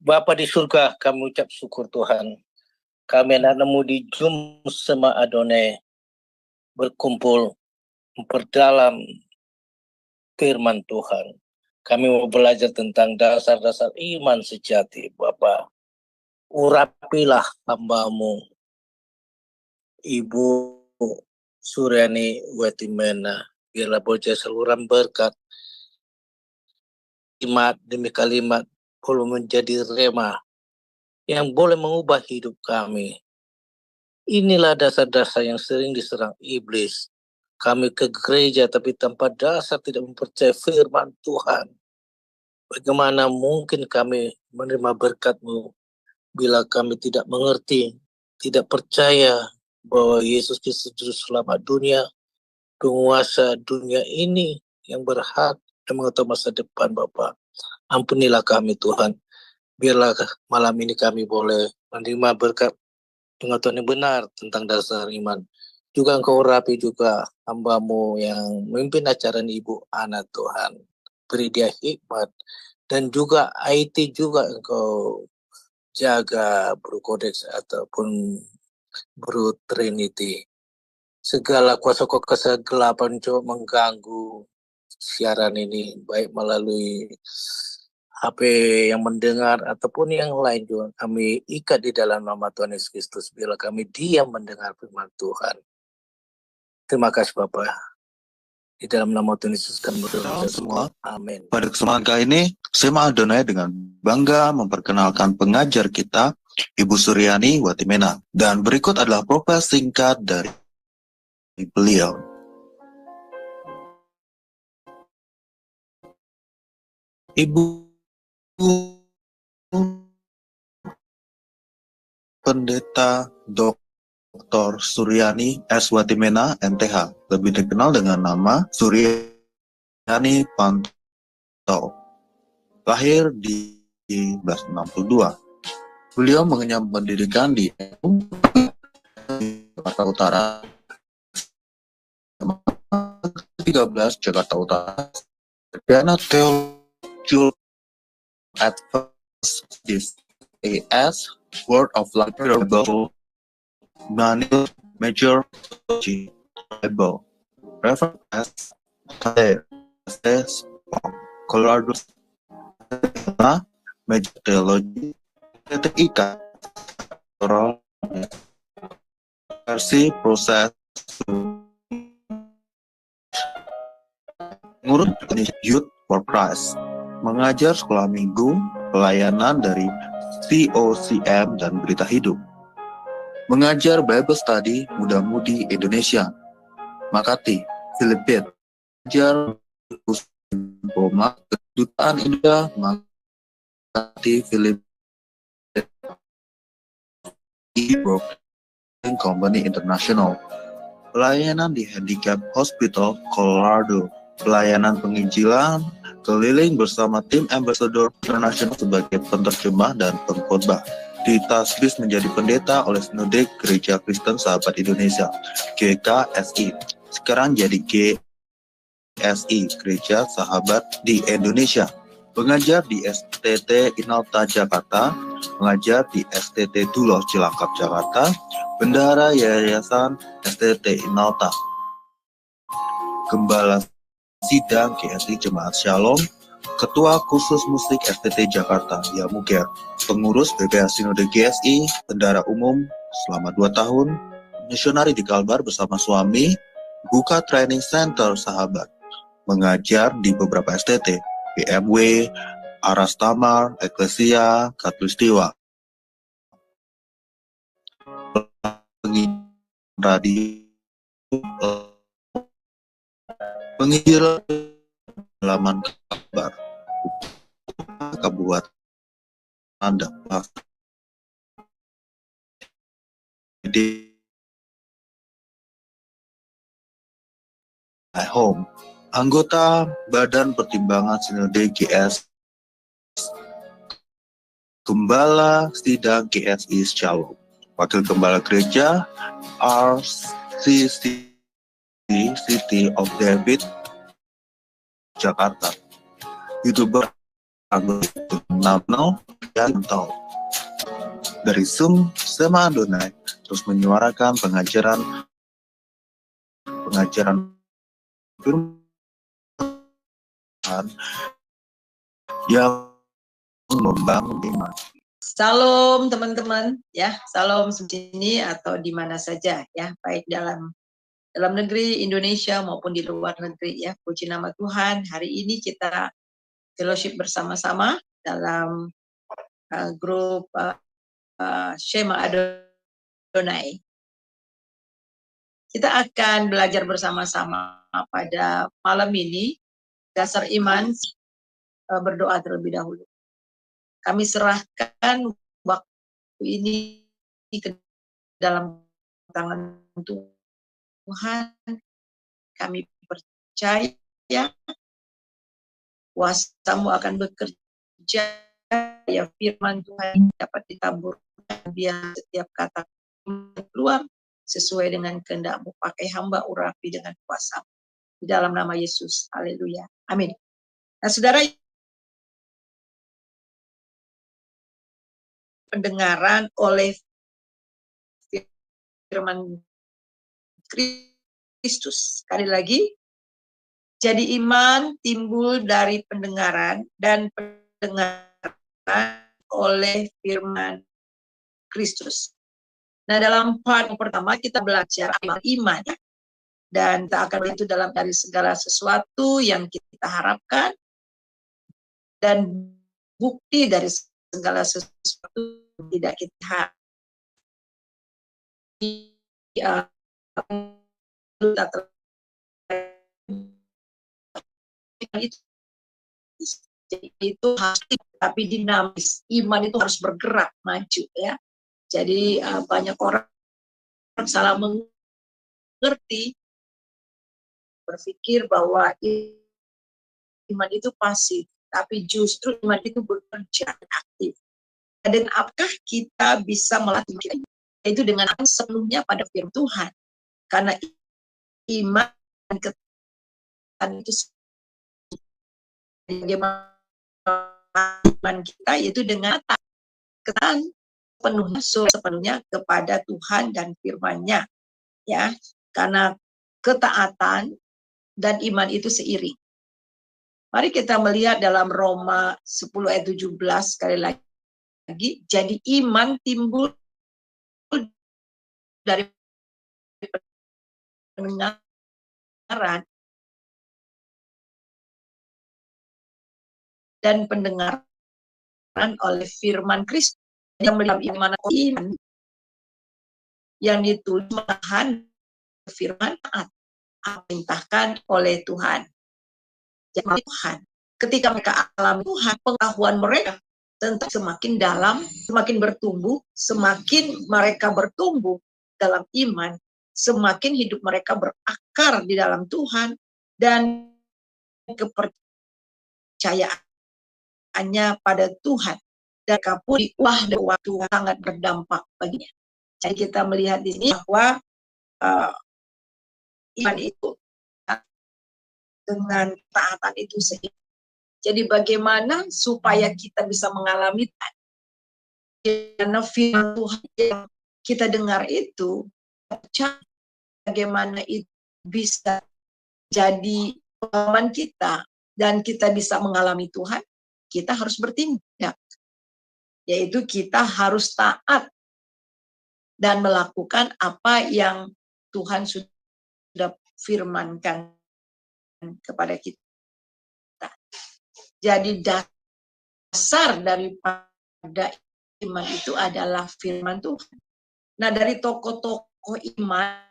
Bapa di surga, kami ucap syukur Tuhan. Kami anak-anakmu di Zoom Sema Adonai berkumpul memperdalam firman Tuhan. Kami mau belajar tentang dasar-dasar iman sejati, Bapa. Urapilah hamba-Mu, Ibu Suryani Watimena, biarlah bocah saluran berkat, kalimat demi kalimat boleh menjadi rema yang boleh mengubah hidup kami. Inilah dasar-dasar yang sering diserang iblis. Kami ke gereja tapi tanpa dasar tidak mempercayai firman Tuhan. Bagaimana mungkin kami menerima berkat-Mu bila kami tidak mengerti, tidak percaya bahwa Yesus Kristus Juru Selamat dunia, penguasa dunia ini yang berhak dan mengetahui masa depan, Bapa. Ampunilah kami Tuhan. Biarlah malam ini kami boleh menerima berkat pengetahuan yang benar tentang dasar iman. Juga Engkau urapi juga hamba-Mu yang memimpin acara ini, Ibu Ana Tuhan. Beri dia hikmat. Dan juga IT juga Engkau jaga, Bro Kodex ataupun Bro Trinity. Segala kuasa kegelapan coba mengganggu siaran ini, baik melalui HP yang mendengar ataupun yang lain juga. Kami ikat di dalam nama Tuhan Yesus Kristus bila kami diam mendengar firman Tuhan. Terima kasih Bapak. Di dalam nama Tuhan Yesus kami berdoa semua. Amin. Pada kesempatan kali ini, Sema Adonai dengan bangga memperkenalkan pengajar kita, Ibu Suryani Watimena. Dan berikut adalah profil singkat dari beliau. Ibu Pendeta Dr. Suryani S. Watimena, MTH, lebih dikenal dengan nama Suryani Panto. Lahir di 1962. Beliau mengenyam pendidikan di Jakarta Utara, 13 Jakarta Utara, sarjana teologi Advanced Studies AS, Word of Life Bible, Manual Major Theology Bible, Reverend S. Colorado, Major Theology, TIK, versi proses ngurus Youth for Christ, mengajar sekolah minggu, pelayanan dari COCM dan berita hidup, mengajar Bible Study muda-mudi Indonesia, Makati, Filipina, mengajar Boma Kedutaan India, Makati, Filipina, Broadcasting Company International, pelayanan di Handicap Hospital, Colorado, pelayanan penginjilan keliling bersama tim Ambassador International sebagai penterjemah dan pengkhotbah. Ditasbis menjadi pendeta oleh Sinode Gereja Kristen Sahabat Indonesia, GKSI. Sekarang jadi GSI, Gereja Sahabat di Indonesia. Mengajar di STT Inalta Jakarta, mengajar di STT Duloh Cilangkap Jakarta, bendahara Yayasan STT Inalta, Gembala Sidang GSI Jemaat Shalom, Ketua Khusus Musik STT Jakarta, Yamuger, pengurus BPH Sinode GSI, bendahara umum selama 2 tahun, misionari di Kalbar bersama suami, buka training center Sahabat, mengajar di beberapa STT, BMW, Aras Tamar, Eklesia, Katulistiwa, radio, penginjilan halaman kabar, Kabupaten Anda, di Home, anggota Badan Pertimbangan Sinode GS, Gembala Sidang GSI Shalom, Wakil Gembala Gereja RCC City of David, Jakarta, YouTuber anggota Namno, Yanto. Dari Zoom, Sema Adonai terus menyuarakan pengajaran firman yang membangun iman. Salam teman-teman ya, salam sini atau di mana saja ya, baik dalam negeri Indonesia maupun di luar negeri ya. Puji nama Tuhan, hari ini kita fellowship bersama-sama dalam grup Shema Adonai. Kita akan belajar bersama-sama pada malam ini dasar iman, berdoa terlebih dahulu. Kami serahkan waktu ini ke dalam tangan Tuhan. Kami percaya kuasa-Mu akan bekerja, ya firman Tuhan dapat ditaburkan biar setiap kata keluar sesuai dengan kehendak-Mu. Pakai hamba urapi dengan kuasa di dalam nama Yesus. Haleluya. Amin. Nah, saudara, pendengaran oleh firman Kristus. Sekali lagi, jadi iman timbul dari pendengaran dan pendengaran oleh firman Kristus. Nah, dalam part pertama kita belajar iman dan kita akan itu dalam dari segala sesuatu yang kita harapkan dan bukti dari segala sesuatu tidak kita itu pasti tapi dinamis. Iman itu harus bergerak maju ya. Jadi banyak orang salah mengerti, berpikir bahwa iman itu pasif, tapi justru iman itu bekerja aktif. Dan apakah kita bisa melatih itu dengan sepenuhnya pada firman Tuhan? Karena iman dan ketaatan itu bagaimana iman kita yaitu dengan ketaatan sepenuhnya kepada Tuhan dan firman-Nya ya, karena ketaatan dan iman itu seiring. Mari kita melihat dalam Roma 10 ayat 17 sekali lagi. Jadi iman timbul dari pendengaran dan pendengaran oleh firman Kristus. Yang dalam iman yang ditulis malahan firman taat perintahkan oleh Tuhan. Jadi Tuhan, ketika mereka alami Tuhan, pengetahuan mereka tentang semakin dalam, semakin bertumbuh, semakin mereka bertumbuh dalam iman, semakin hidup mereka berakar di dalam Tuhan dan kepercayaannya pada Tuhan. Dan kapur dan waktu sangat berdampak baginya. Jadi kita melihat di sini bahwa iman itu dengan taatan itu sendiri. Jadi bagaimana supaya kita bisa mengalami karena firman Tuhan yang kita dengar itu, bagaimana itu bisa jadi pengalaman kita dan kita bisa mengalami Tuhan, kita harus bertindak. Yaitu kita harus taat dan melakukan apa yang Tuhan sudah firmankan kepada kita. Jadi dasar daripada iman itu adalah firman Tuhan. Nah, dari tokoh-tokoh iman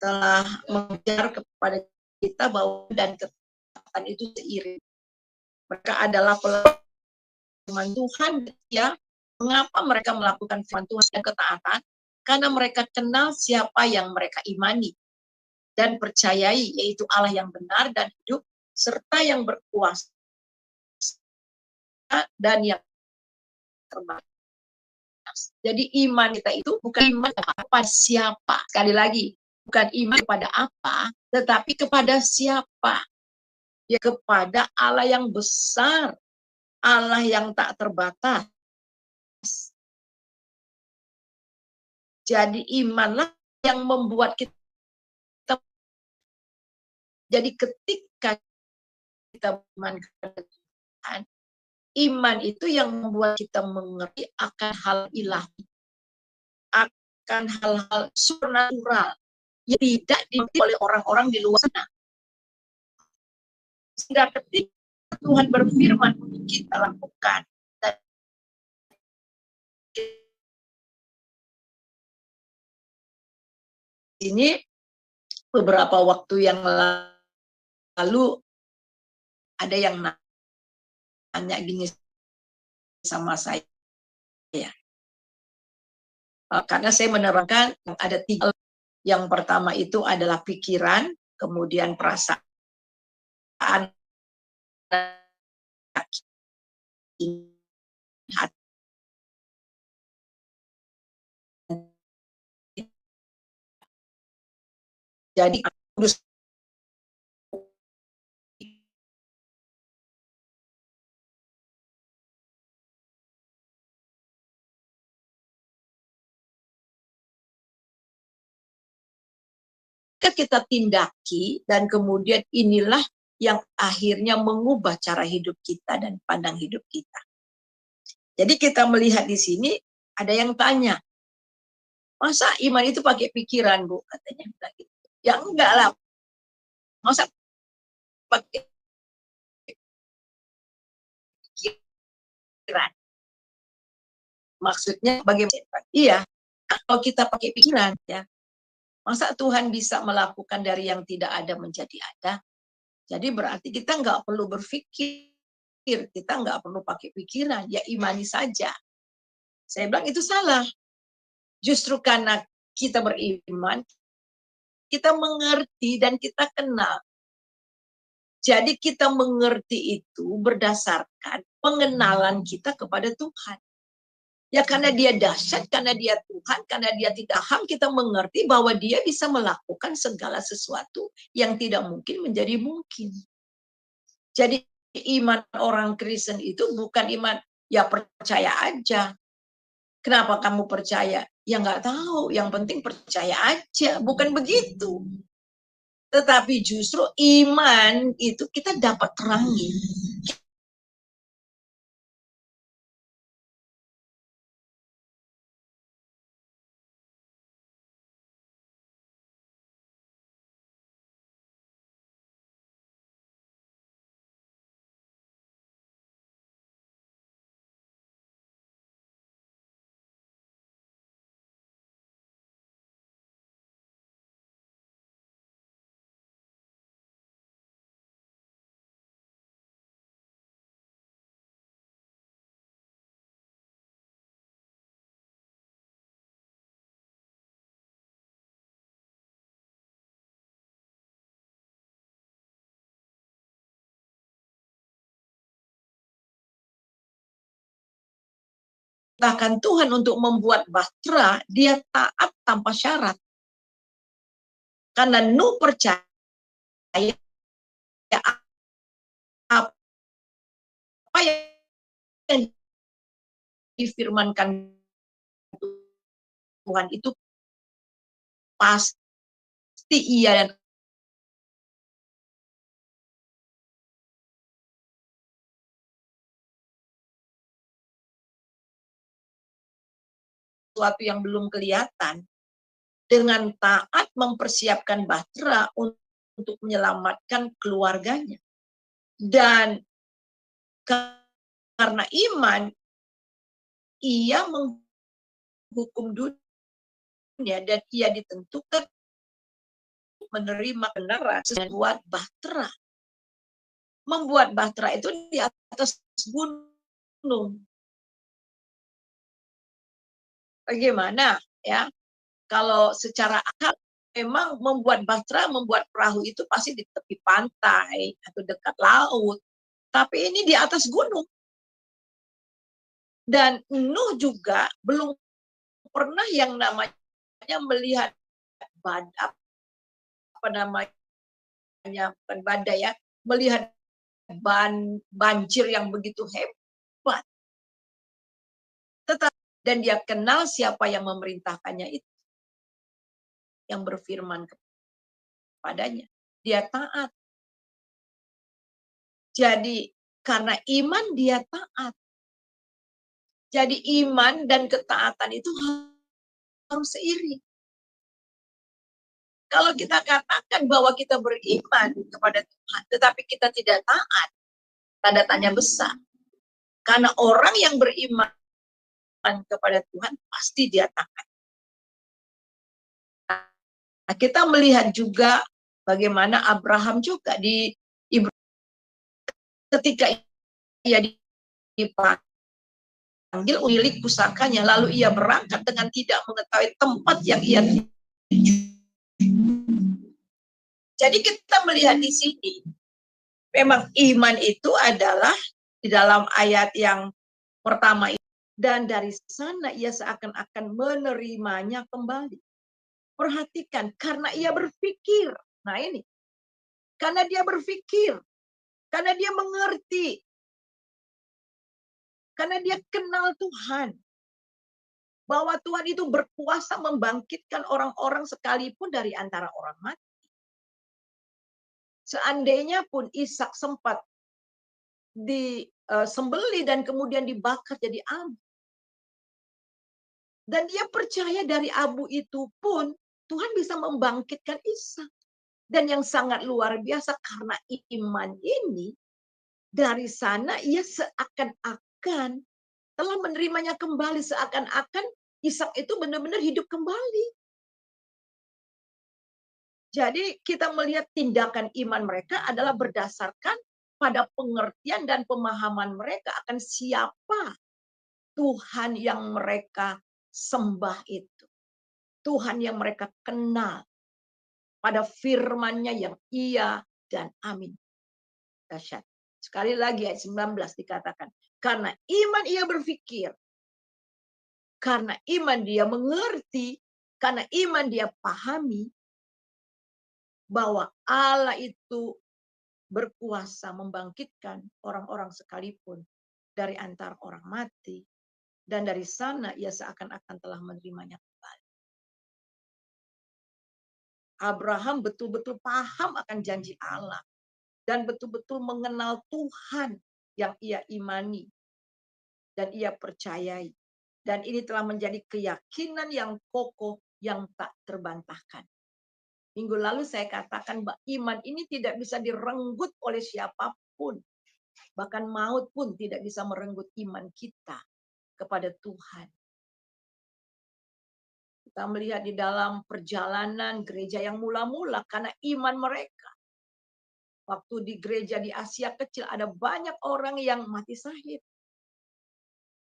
telah mengajar kepada kita bahwa dan ketaatan itu seiring. Mereka adalah firman Tuhan ya. Mengapa mereka melakukan firman Tuhan dan ketaatan? Karena mereka kenal siapa yang mereka imani dan percayai, yaitu Allah yang benar dan hidup, serta yang berkuasa dan yang terbaik. Jadi iman kita itu bukan iman kepada siapa. Sekali lagi, bukan iman kepada apa, tetapi kepada siapa. Ya, kepada Allah yang besar, Allah yang tak terbatas, Jadi imanlah yang membuat kita. Jadi ketika kita beriman kepada Tuhan, iman itu yang membuat kita mengerti akan hal ilahi, akan hal-hal supernatural yang tidak dimengerti oleh orang-orang di luar sana. Sehingga ketika Tuhan berfirman untuk kita lakukan, dan ini beberapa waktu yang lalu ada yang nanya gini sama saya, karena saya menerangkan ada 3. Yang pertama itu adalah pikiran, kemudian perasaan, hati. Jadi kita tindaki, dan kemudian inilah yang akhirnya mengubah cara hidup kita dan pandang hidup kita. Jadi kita melihat di sini ada yang tanya, masa iman itu pakai pikiran, Bu? Katanya gitu. Ya enggak lah, masa pakai pikiran? Maksudnya bagaimana? Iya, kalau kita pakai pikiran, ya, masa Tuhan bisa melakukan dari yang tidak ada menjadi ada? Jadi berarti kita nggak perlu berpikir, kita nggak perlu pakai pikiran, ya imani saja. Saya bilang itu salah. Justru karena kita beriman, kita mengerti dan kita kenal. Jadi kita mengerti itu berdasarkan pengenalan kita kepada Tuhan. Ya karena dia dahsyat, karena dia Tuhan, karena dia tidak ham, kita mengerti bahwa dia bisa melakukan segala sesuatu yang tidak mungkin menjadi mungkin. Jadi iman orang Kristen itu bukan iman, ya percaya aja. Kenapa kamu percaya? Ya nggak tahu, yang penting percaya aja. Bukan begitu. Tetapi justru iman itu kita dapat terangi. Bahkan Tuhan untuk membuat bahtera, dia taat tanpa syarat. Karena Nuh percaya apa yang difirmankan Tuhan itu pasti iya dan sesuatu yang belum kelihatan. Dengan taat mempersiapkan bahtera untuk menyelamatkan keluarganya. Dan karena iman, ia menghukum dunia dan ia ditentukan menerima kebenaran membuat bahtera. Membuat bahtera itu di atas gunung. Bagaimana ya? Kalau secara akal memang membuat bahtera, membuat perahu itu pasti di tepi pantai atau dekat laut. Tapi ini di atas gunung. Dan Nuh juga belum pernah yang namanya melihat badai, apa namanya, bukan badai ya, melihat banjir yang begitu hebat. Dan dia kenal siapa yang memerintahkannya itu. yang berfirman kepadanya. Dia taat. Jadi karena iman dia taat. Jadi iman dan ketaatan itu harus seiring. Kalau kita katakan bahwa kita beriman kepada Tuhan, tetapi kita tidak taat, tanda tanya besar. Karena orang yang beriman kepada Tuhan, pasti dia taat. Nah, kita melihat juga bagaimana Abraham juga ketika ia dipanggil milik pusakanya, lalu ia berangkat dengan tidak mengetahui tempat yang ia tuju. Jadi kita melihat di sini, memang iman itu adalah di dalam ayat yang pertama, dan dari sana ia seakan-akan menerimanya kembali. Perhatikan, karena ia berpikir. Nah ini, karena dia berpikir, karena dia mengerti, karena dia kenal Tuhan, bahwa Tuhan itu berkuasa membangkitkan orang-orang sekalipun dari antara orang mati. Seandainya pun Ishak sempat disembelih dan kemudian dibakar jadi abu, dan dia percaya dari abu itu pun Tuhan bisa membangkitkan Ishak. Dan yang sangat luar biasa, karena iman ini, dari sana ia seakan-akan telah menerimanya kembali, seakan-akan Ishak itu benar-benar hidup kembali. Jadi kita melihat tindakan iman mereka adalah berdasarkan pada pengertian dan pemahaman mereka akan siapa Tuhan yang mereka sembah itu. Tuhan yang mereka kenal pada firman-Nya yang iya dan amin. Dahsyat. Sekali lagi ayat 19 dikatakan, karena iman ia berpikir, karena iman dia mengerti, karena iman dia pahami bahwa Allah itu berkuasa membangkitkan orang-orang sekalipun dari antara orang mati, dan dari sana ia seakan-akan telah menerimanya kembali. Abraham betul-betul paham akan janji Allah dan betul-betul mengenal Tuhan yang ia imani dan ia percayai. Dan ini telah menjadi keyakinan yang kokoh yang tak terbantahkan. Minggu lalu saya katakan bahwa iman ini tidak bisa direnggut oleh siapapun. Bahkan maut pun tidak bisa merenggut iman kita kepada Tuhan. Kita melihat di dalam perjalanan gereja yang mula-mula karena iman mereka. Waktu di gereja di Asia kecil ada banyak orang yang mati syahid.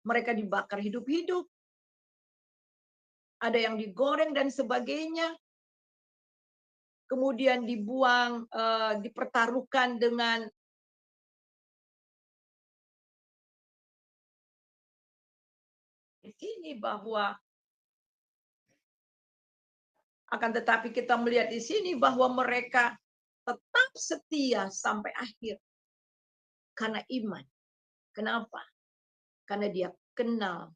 Mereka dibakar hidup-hidup. Ada yang digoreng dan sebagainya. Kemudian dibuang, dipertaruhkan dengan ini bahwa akan tetapi kita melihat di sini bahwa mereka tetap setia sampai akhir karena iman. Kenapa? Karena dia kenal,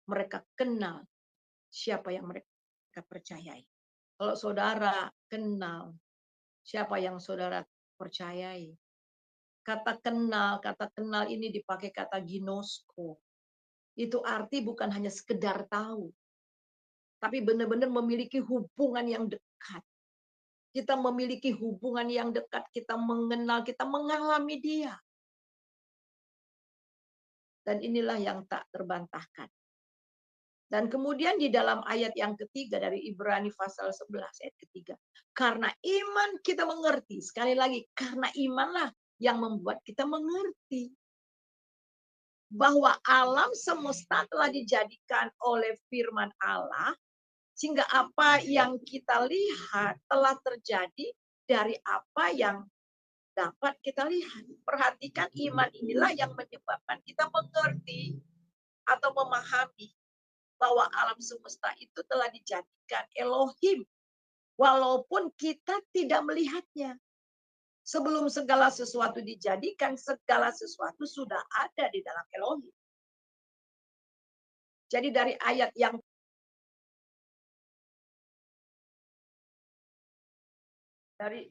mereka kenal siapa yang mereka percayai. Kalau saudara kenal siapa yang saudara percayai. Kata kenal ini dipakai kata ginosko. Itu arti bukan hanya sekedar tahu, tapi benar-benar memiliki hubungan yang dekat. Kita memiliki hubungan yang dekat, kita mengenal, kita mengalami dia. Dan inilah yang tak terbantahkan. Dan kemudian di dalam ayat yang ketiga dari Ibrani pasal 11 ayat ketiga. Karena iman kita mengerti. Sekali lagi, karena imanlah yang membuat kita mengerti. Bahwa alam semesta telah dijadikan oleh firman Allah. Sehingga apa yang kita lihat telah terjadi dari apa yang dapat kita lihat. Perhatikan, iman inilah yang menyebabkan kita mengerti atau memahami bahwa alam semesta itu telah dijadikan Elohim. Walaupun kita tidak melihatnya. Sebelum segala sesuatu dijadikan, segala sesuatu sudah ada di dalam Elohim. Jadi dari ayat yang dari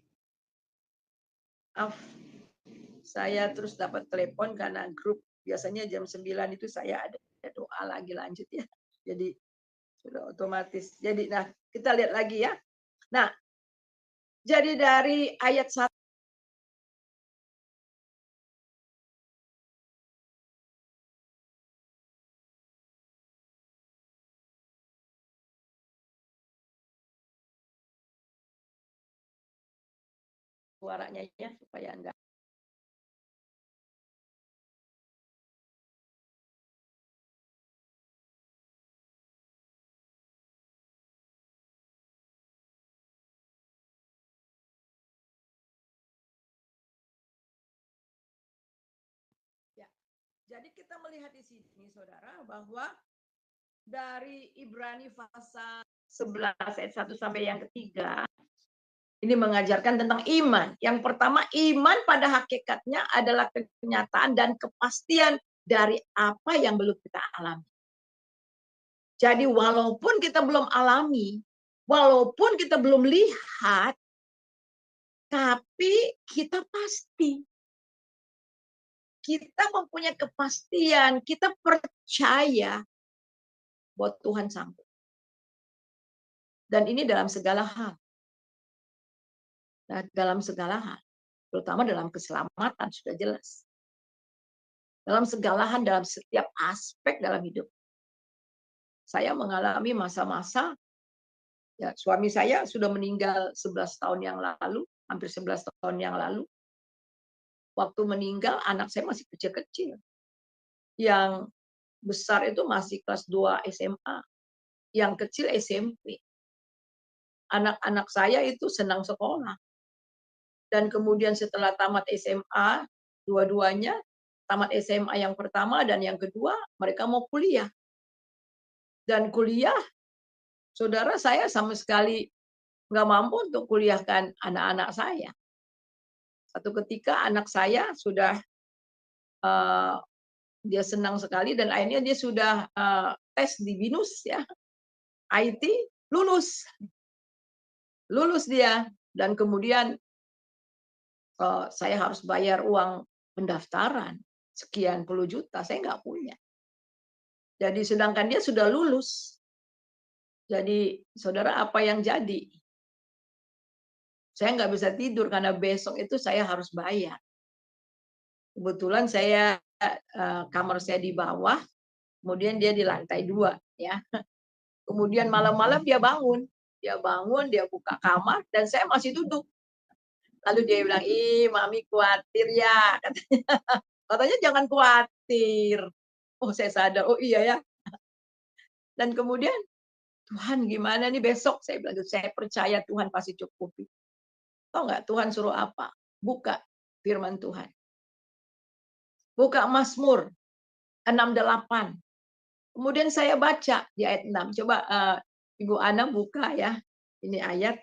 saya terus dapat telepon karena grup biasanya jam 9 itu saya ada doa lagi lanjut ya. Jadi sudah otomatis. Jadi nah, kita lihat lagi ya. Nah, jadi dari ayat 1 suaranya ya supaya enggak. Ya. Jadi kita melihat di sini saudara bahwa dari Ibrani pasal 11 ayat 1 sampai yang ketiga ini mengajarkan tentang iman. Yang pertama, iman pada hakikatnya adalah kenyataan dan kepastian dari apa yang belum kita alami. Jadi walaupun kita belum alami, walaupun kita belum lihat, tapi kita pasti. Kita mempunyai kepastian, kita percaya bahwa Tuhan sanggup. Dan ini dalam segala hal. Nah, dalam segala hal, terutama dalam keselamatan sudah jelas. Dalam segala hal, dalam setiap aspek dalam hidup. Saya mengalami masa-masa, ya, suami saya sudah meninggal 11 tahun yang lalu, hampir 11 tahun yang lalu. Waktu meninggal, anak saya masih kecil-kecil. Yang besar itu masih kelas 2 SMA. Yang kecil SMP. Anak-anak saya itu senang sekolah. Dan kemudian setelah tamat SMA, dua-duanya, tamat SMA yang pertama dan yang kedua, mereka mau kuliah. Dan kuliah, saudara saya sama sekali nggak mampu untuk kuliahkan anak-anak saya. Satu ketika anak saya sudah, dia senang sekali dan akhirnya dia sudah tes di BINUS ya, IT, lulus. Lulus dia. Dan kemudian saya harus bayar uang pendaftaran sekian puluh juta, saya nggak punya. Jadi sedangkan dia sudah lulus. Jadi saudara apa yang jadi? Saya nggak bisa tidur karena besok itu saya harus bayar. Kebetulan saya kamar saya di bawah, kemudian dia di lantai 2 ya. Kemudian malam-malam dia bangun, dia buka kamar dan saya masih duduk. Lalu dia bilang, "Ih, mami khawatir ya," katanya. Katanya jangan khawatir. Oh, saya sadar, oh iya ya. Dan kemudian, Tuhan gimana nih besok? Saya bilang, saya percaya Tuhan pasti cukupi. Tahu nggak Tuhan suruh apa? Buka firman Tuhan. Buka Mazmur 68. Kemudian saya baca di ayat 6. Coba Ibu Ana buka ya. Ini ayat.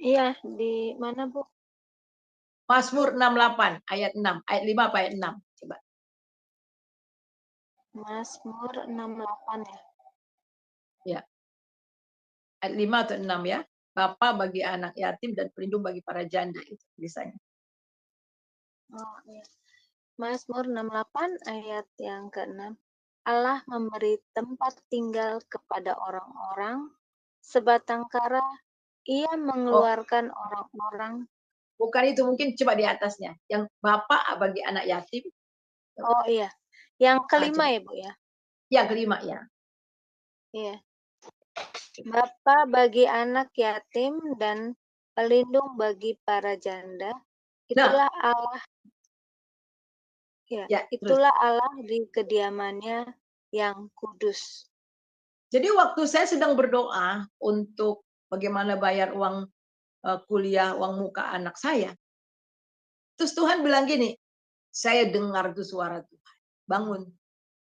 Iya, di mana, Bu? Mazmur 68 ayat 6. Ayat 5 apa ayat 6? Coba. Mazmur 68 ya. Ya. Ayat 5 atau 6 ya. Bapa bagi anak yatim dan pelindung bagi para janda itu tulisannya. Oh, iya. Mazmur 68 ayat yang ke-6. Allah memberi tempat tinggal kepada orang-orang, sebatang kara ia mengeluarkan orang-orang. Bukan itu, mungkin coba di atasnya. Yang bapak bagi anak yatim. Oh iya. Yang kelima ya, Bu ya? Yang kelima ya. Iya. Bapa bagi anak yatim dan pelindung bagi para janda. Itulah Allah. Ya, itulah Allah di kediamannya yang kudus. Jadi waktu saya sedang berdoa untuk bagaimana bayar uang kuliah, uang muka anak saya. Terus Tuhan bilang gini, saya dengar tuh suara Tuhan. Bangun.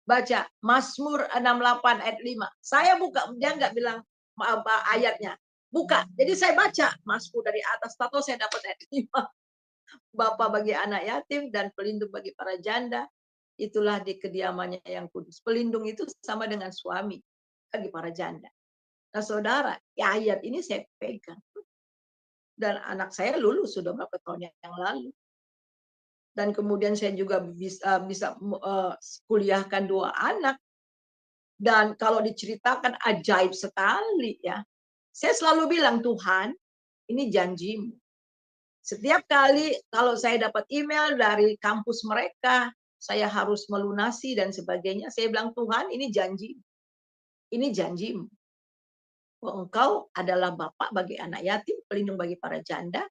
Baca Mazmur 68 ayat 5. Saya buka, dia nggak bilang ayatnya. Buka. Jadi saya baca Mazmur dari atas, tahu saya dapat ayat 5. Bapa bagi anak yatim dan pelindung bagi para janda. Itulah di kediamannya yang kudus. Pelindung itu sama dengan suami bagi para janda. Nah saudara, ya ayat ini saya pegang. Dan anak saya lulus sudah berapa tahun yang lalu. Dan kemudian saya juga bisa kuliahkan 2 anak. Dan kalau diceritakan ajaib sekali ya. Saya selalu bilang, Tuhan, ini janji-Mu. Setiap kali kalau saya dapat email dari kampus mereka, saya harus melunasi dan sebagainya. Saya bilang, Tuhan, ini janji. Ini janji-Mu. Engkau adalah Bapa bagi anak yatim, pelindung bagi para janda,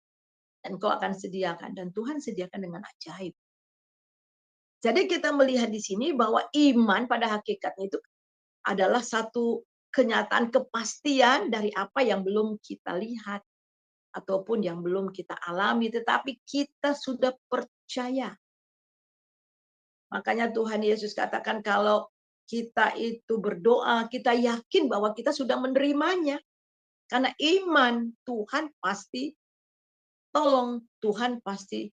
dan Engkau akan sediakan. Dan Tuhan sediakan dengan ajaib. Jadi kita melihat di sini bahwa iman pada hakikatnya itu adalah satu kenyataan kepastian dari apa yang belum kita lihat ataupun yang belum kita alami, tetapi kita sudah percaya. Makanya Tuhan Yesus katakan kalau kita itu berdoa, kita yakin bahwa kita sudah menerimanya. Karena iman Tuhan pasti tolong, Tuhan pasti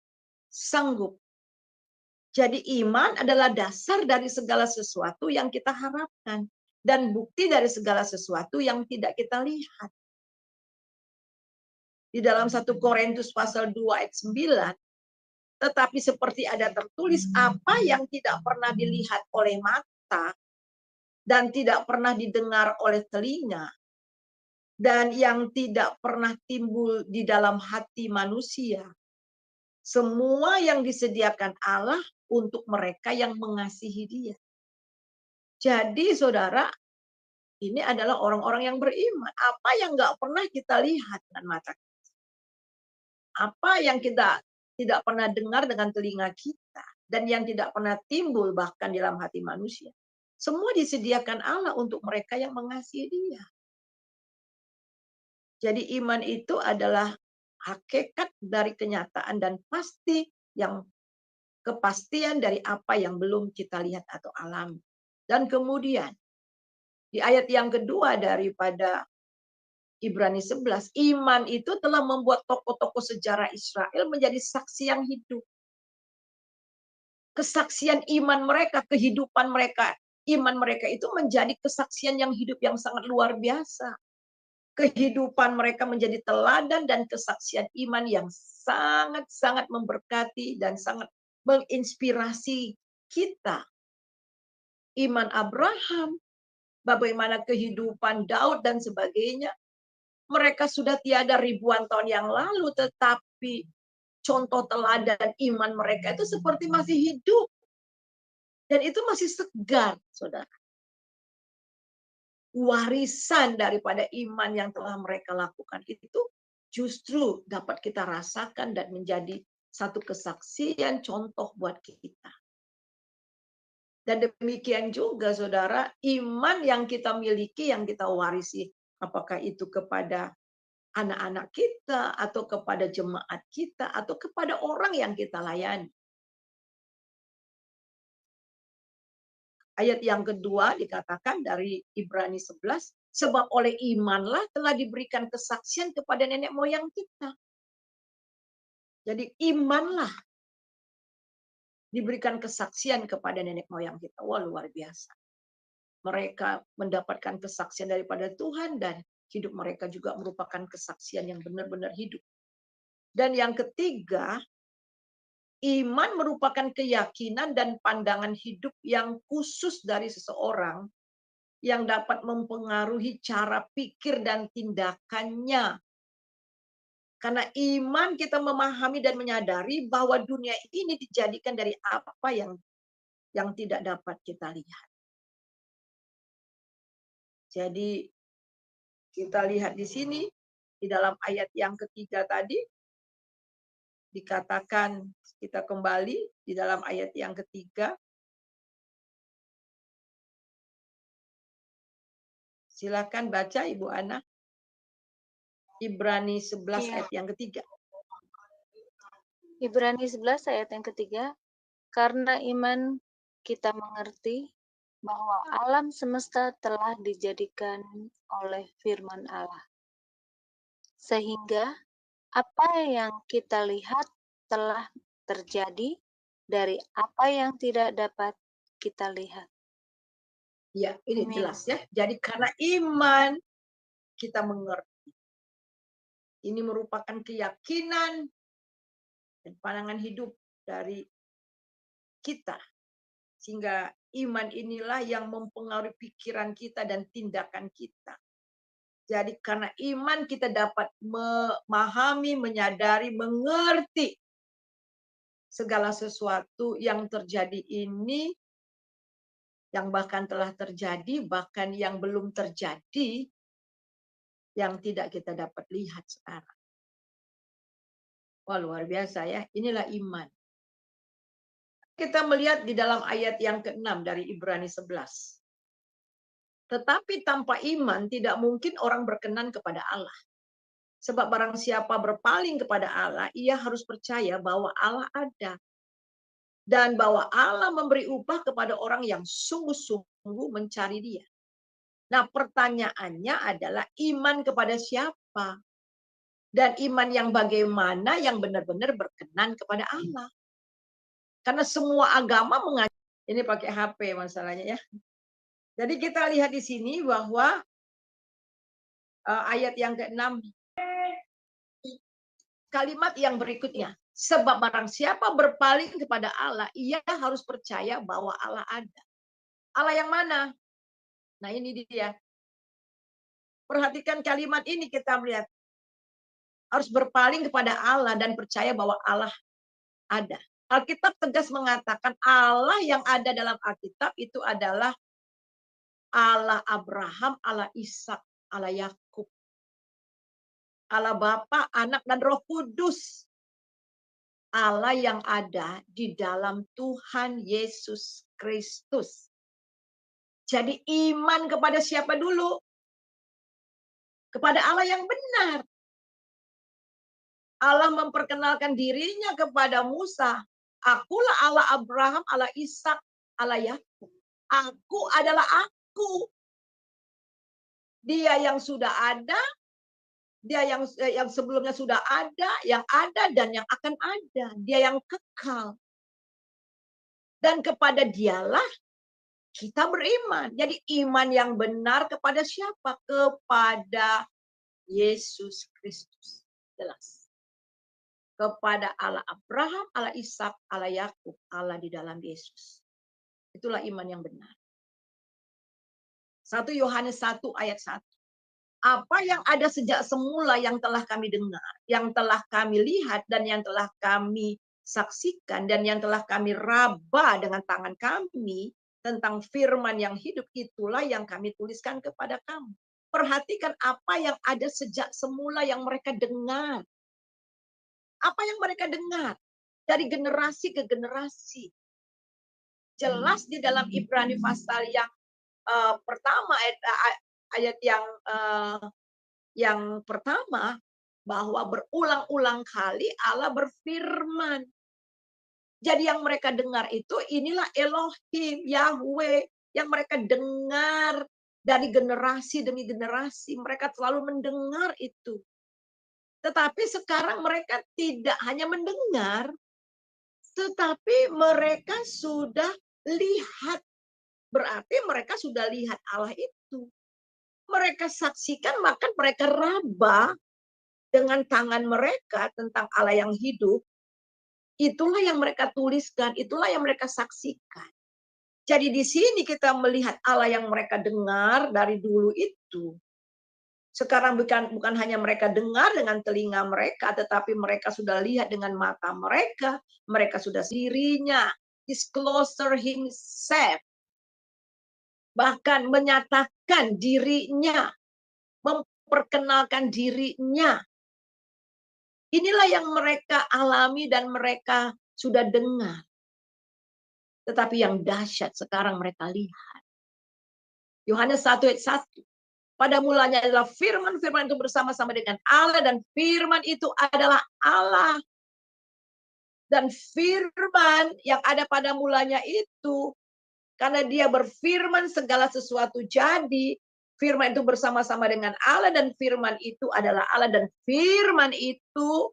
sanggup. Jadi iman adalah dasar dari segala sesuatu yang kita harapkan. Dan bukti dari segala sesuatu yang tidak kita lihat. Di dalam 1 Korintus pasal 2 ayat 9, tetapi seperti ada tertulis, apa yang tidak pernah dilihat oleh mata, dan tidak pernah didengar oleh telinga, dan yang tidak pernah timbul di dalam hati manusia, semua yang disediakan Allah untuk mereka yang mengasihi Dia. Jadi saudara, ini adalah orang-orang yang beriman. Apa yang nggak pernah kita lihat dengan mata kita, apa yang kita tidak pernah dengar dengan telinga kita, dan yang tidak pernah timbul bahkan dalam hati manusia, semua disediakan Allah untuk mereka yang mengasihi Dia. Jadi iman itu adalah hakikat dari kenyataan dan pasti yang kepastian dari apa yang belum kita lihat atau alami. Dan kemudian di ayat yang kedua daripada Ibrani 11, iman itu telah membuat tokoh-tokoh sejarah Israel menjadi saksi yang hidup. Kesaksian iman mereka, kehidupan mereka, iman mereka itu menjadi kesaksian yang hidup yang sangat luar biasa. Kehidupan mereka menjadi teladan dan kesaksian iman yang sangat-sangat memberkati dan sangat menginspirasi kita. Iman Abraham, bagaimana kehidupan Daud dan sebagainya. Mereka sudah tiada ribuan tahun yang lalu, tetapi contoh teladan iman mereka itu seperti masih hidup. Dan itu masih segar, saudara. Warisan daripada iman yang telah mereka lakukan itu justru dapat kita rasakan dan menjadi satu kesaksian contoh buat kita. Dan demikian juga saudara, iman yang kita miliki, yang kita warisi, apakah itu kepada anak-anak kita, atau kepada jemaat kita, atau kepada orang yang kita layani. Ayat yang kedua dikatakan dari Ibrani 11, sebab oleh imanlah telah diberikan kesaksian kepada nenek moyang kita. Jadi imanlah diberikan kesaksian kepada nenek moyang kita. Wah, luar biasa. Mereka mendapatkan kesaksian daripada Tuhan dan hidup mereka juga merupakan kesaksian yang benar-benar hidup. Dan yang ketiga, iman merupakan keyakinan dan pandangan hidup yang khusus dari seseorang yang dapat mempengaruhi cara pikir dan tindakannya. Karena iman kita memahami dan menyadari bahwa dunia ini dijadikan dari apa yang tidak dapat kita lihat. Jadi kita lihat di sini, di dalam ayat yang ketiga tadi, dikatakan, kita kembali di dalam ayat yang ketiga. Silakan baca Ibu Ana. Ibrani 11 ayat yang ketiga. Ibrani 11 ayat yang ketiga, karena iman kita mengerti bahwa alam semesta telah dijadikan oleh firman Allah. Sehingga apa yang kita lihat telah terjadi dari apa yang tidak dapat kita lihat. Ya, ini Amin. jelas ya. Jadi karena iman kita mengerti. Ini merupakan keyakinan dan pandangan hidup dari kita. Sehingga iman inilah yang mempengaruhi pikiran kita dan tindakan kita. Jadi karena iman kita dapat memahami, menyadari, mengerti segala sesuatu yang terjadi ini, yang bahkan telah terjadi, bahkan yang belum terjadi, yang tidak kita dapat lihat sekarang. Wah, luar biasa ya, inilah iman. Kita melihat di dalam ayat yang ke-6 dari Ibrani 11. Tetapi tanpa iman tidak mungkin orang berkenan kepada Allah. Sebab barang siapa berpaling kepada Allah, ia harus percaya bahwa Allah ada. Dan bahwa Allah memberi upah kepada orang yang sungguh-sungguh mencari Dia. Nah, pertanyaannya adalah iman kepada siapa? Dan iman yang bagaimana yang benar-benar berkenan kepada Allah. Karena semua agama mengajak. Ini pakai HP masalahnya ya. Jadi kita lihat di sini bahwa ayat yang ke-6, kalimat yang berikutnya. Sebab barang siapa berpaling kepada Allah, ia harus percaya bahwa Allah ada. Allah yang mana? Nah ini dia. Perhatikan kalimat ini, kita melihat. Harus berpaling kepada Allah dan percaya bahwa Allah ada. Alkitab tegas mengatakan Allah yang ada dalam Alkitab itu adalah Allah Abraham, Allah Ishak, Allah Yakub. Allah Bapa, Anak, dan Roh Kudus. Allah yang ada di dalam Tuhan Yesus Kristus. Jadi iman kepada siapa dulu? Kepada Allah yang benar. Allah memperkenalkan dirinya kepada Musa. Akulah Allah Abraham, Allah Ishak, Allah Yakub. Aku adalah aku. Dia yang sudah ada, dia yang sebelumnya sudah ada, dan yang akan ada. Dia yang kekal. Dan kepada dialah kita beriman. Jadi iman yang benar kepada siapa? Kepada Yesus Kristus. Jelas. Kepada Allah Abraham, Allah Ishak, Allah Yakub, Allah di dalam Yesus. Itulah iman yang benar. 1 Yohanes 1 ayat 1. Apa yang ada sejak semula yang telah kami dengar, yang telah kami lihat, dan yang telah kami saksikan, dan yang telah kami raba dengan tangan kami, tentang firman yang hidup, itulah yang kami tuliskan kepada kamu. Perhatikan apa yang ada sejak semula yang mereka dengar. Apa yang mereka dengar dari generasi ke generasi. Jelas di dalam Ibrani pasal yang pertama, ayat yang pertama, bahwa berulang-ulang kali Allah berfirman. Jadi yang mereka dengar itu inilah Elohim, Yahweh, yang mereka dengar dari generasi demi generasi. Mereka selalu mendengar itu. Tetapi sekarang mereka tidak hanya mendengar, tetapi mereka sudah lihat. Berarti mereka sudah lihat Allah itu. Mereka saksikan, maka mereka raba dengan tangan mereka tentang Allah yang hidup. Itulah yang mereka tuliskan, itulah yang mereka saksikan. Jadi di sini kita melihat Allah yang mereka dengar dari dulu itu. Sekarang bukan hanya mereka dengar dengan telinga mereka, tetapi mereka sudah lihat dengan mata mereka. Mereka sudah dirinya, disclosure himself. Bahkan menyatakan dirinya, memperkenalkan dirinya. Inilah yang mereka alami dan mereka sudah dengar. Tetapi yang dahsyat sekarang mereka lihat. Yohanes 1 ayat 1. Pada mulanya adalah firman, firman itu bersama-sama dengan Allah, dan firman itu adalah Allah. Dan firman yang ada pada mulanya itu, karena dia berfirman segala sesuatu jadi, firman itu bersama-sama dengan Allah, dan firman itu adalah Allah, dan firman itu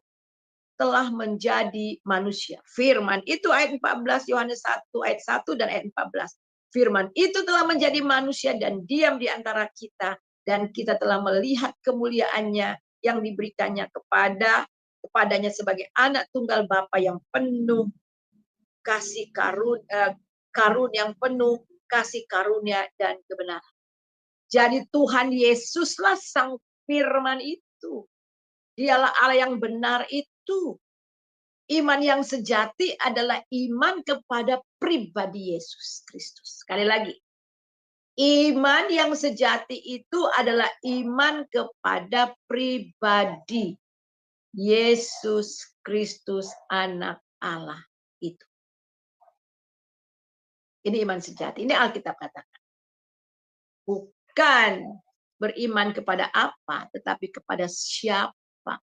telah menjadi manusia. Firman itu ayat 14, Yohanes 1 ayat 1 dan ayat 14. Firman itu telah menjadi manusia dan diam di antara kita, dan kita telah melihat kemuliaannya, yang diberikannya kepadanya sebagai anak tunggal Bapa yang penuh kasih karun yang penuh kasih karunia dan kebenaran. Jadi Tuhan Yesuslah sang firman itu. Dialah Allah yang benar itu. Iman yang sejati adalah iman kepada pribadi Yesus Kristus. Sekali lagi. Iman yang sejati itu adalah iman kepada pribadi Yesus Kristus anak Allah itu. Ini iman sejati. Ini Alkitab katakan. Bukan beriman kepada apa, tetapi kepada siapa.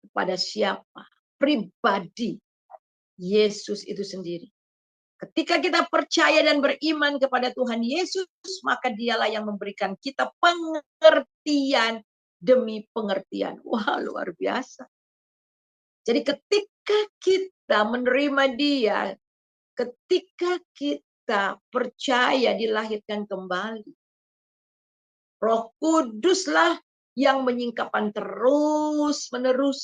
Kepada siapa? Pribadi Yesus itu sendiri. Ketika kita percaya dan beriman kepada Tuhan Yesus, maka dialah yang memberikan kita pengertian demi pengertian. Wah, luar biasa. Jadi ketika kita menerima Dia, ketika kita percaya dilahirkan kembali, Roh Kuduslah yang menyingkapkan terus-menerus,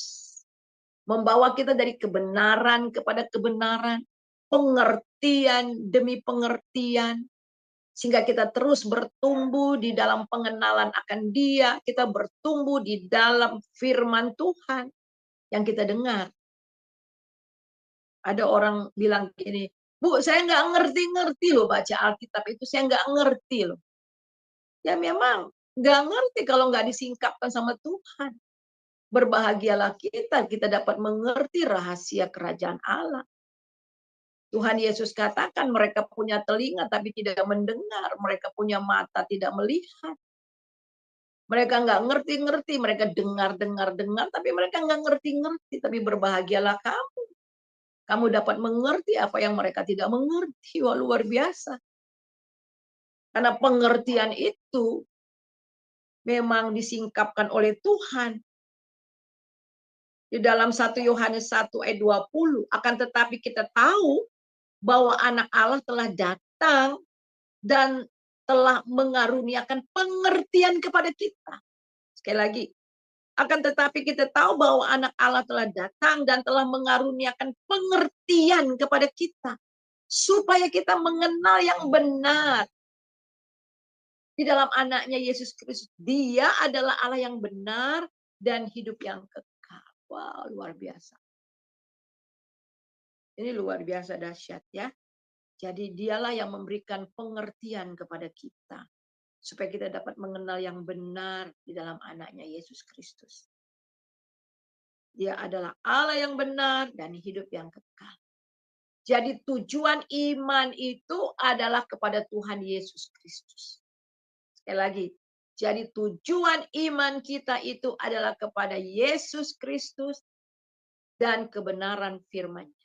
membawa kita dari kebenaran kepada kebenaran, pengertian demi pengertian, sehingga kita terus bertumbuh di dalam pengenalan akan Dia, kita bertumbuh di dalam firman Tuhan yang kita dengar. Ada orang bilang gini, Bu, saya nggak ngerti-ngerti loh baca Alkitab itu, saya nggak ngerti loh. Ya memang nggak ngerti kalau nggak disingkapkan sama Tuhan. Berbahagialah kita dapat mengerti rahasia kerajaan Allah. Tuhan Yesus katakan mereka punya telinga tapi tidak mendengar, mereka punya mata tidak melihat. Mereka nggak ngerti-ngerti, mereka dengar, tapi mereka nggak ngerti-ngerti. Tapi berbahagialah kamu. Kamu dapat mengerti apa yang mereka tidak mengerti. Wah, luar biasa. Karena pengertian itu memang disingkapkan oleh Tuhan. Di dalam 1 Yohanes 1 ayat 20, akan tetapi kita tahu bahwa anak Allah telah datang dan telah mengaruniakan pengertian kepada kita. Sekali lagi, akan tetapi kita tahu bahwa anak Allah telah datang dan telah mengaruniakan pengertian kepada kita, supaya kita mengenal yang benar di dalam anaknya Yesus Kristus. Dia adalah Allah yang benar dan hidup yang kekal. Wow, luar biasa. Ini luar biasa dahsyat ya. Jadi dialah yang memberikan pengertian kepada kita. Supaya kita dapat mengenal yang benar di dalam anaknya Yesus Kristus. Dia adalah Allah yang benar dan hidup yang kekal. Jadi tujuan iman itu adalah kepada Tuhan Yesus Kristus. Sekali lagi. Jadi tujuan iman kita itu adalah kepada Yesus Kristus dan kebenaran firman-Nya.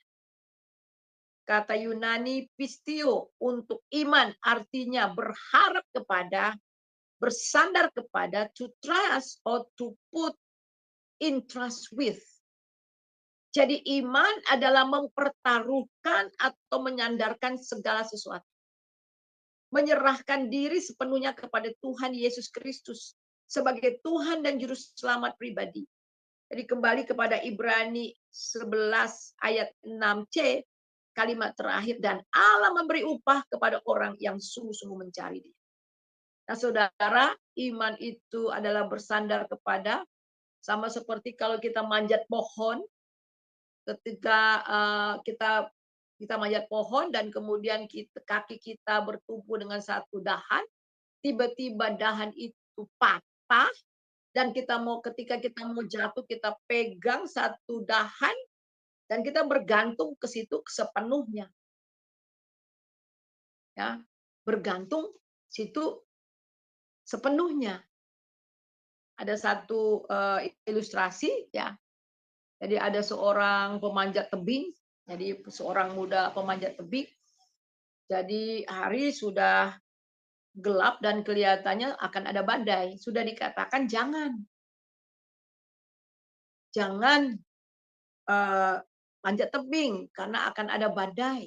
Kata Yunani pistio untuk iman artinya berharap kepada, bersandar kepada, to trust or to put in trust with. Jadi iman adalah mempertaruhkan atau menyandarkan segala sesuatu. Menyerahkan diri sepenuhnya kepada Tuhan Yesus Kristus sebagai Tuhan dan Juru Selamat pribadi. Jadi kembali kepada Ibrani 11 ayat 6c, kalimat terakhir, dan Allah memberi upah kepada orang yang sungguh-sungguh mencari Dia. Nah, saudara, iman itu adalah bersandar kepada, sama seperti kalau kita manjat pohon, ketika kita manjat pohon dan kemudian kaki kita bertumpu dengan satu dahan, tiba-tiba dahan itu patah dan ketika kita mau jatuh, kita pegang satu dahan dan kita bergantung ke situ sepenuhnya. Ya, bergantung situ sepenuhnya. Ada satu ilustrasi ya. Jadi ada seorang pemanjat tebing, jadi seorang muda pemanjat tebing. Jadi hari sudah gelap dan kelihatannya akan ada badai. Sudah dikatakan jangan panjat tebing karena akan ada badai.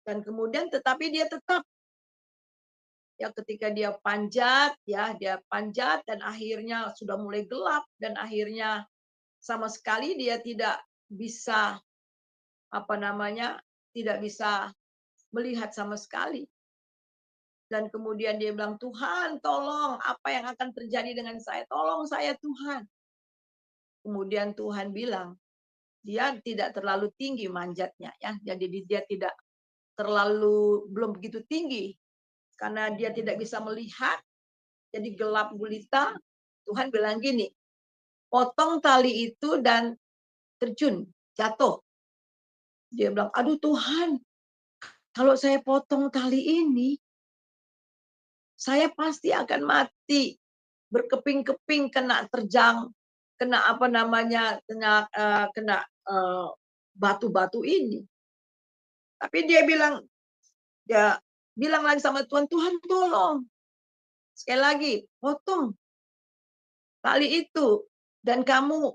Dan kemudian tetapi dia tetap Ya, ketika dia panjat, ya, dia panjat dan akhirnya sudah mulai gelap dan akhirnya sama sekali dia tidak bisa tidak bisa melihat sama sekali. Dan kemudian dia bilang, "Tuhan, tolong, apa yang akan terjadi dengan saya? Tolong saya, Tuhan." Kemudian Tuhan bilang, dia tidak terlalu tinggi manjatnya, ya. Jadi dia tidak belum begitu tinggi karena dia tidak bisa melihat, jadi gelap gulita. Tuhan bilang gini, "Potong tali itu dan terjun, jatuh." Dia bilang, "Aduh Tuhan, kalau saya potong tali ini, saya pasti akan mati. Berkeping-keping kena terjang, kena batu-batu ini." Tapi dia bilang lagi sama Tuhan, "Tuhan tolong. Sekali lagi, potong tali itu dan kamu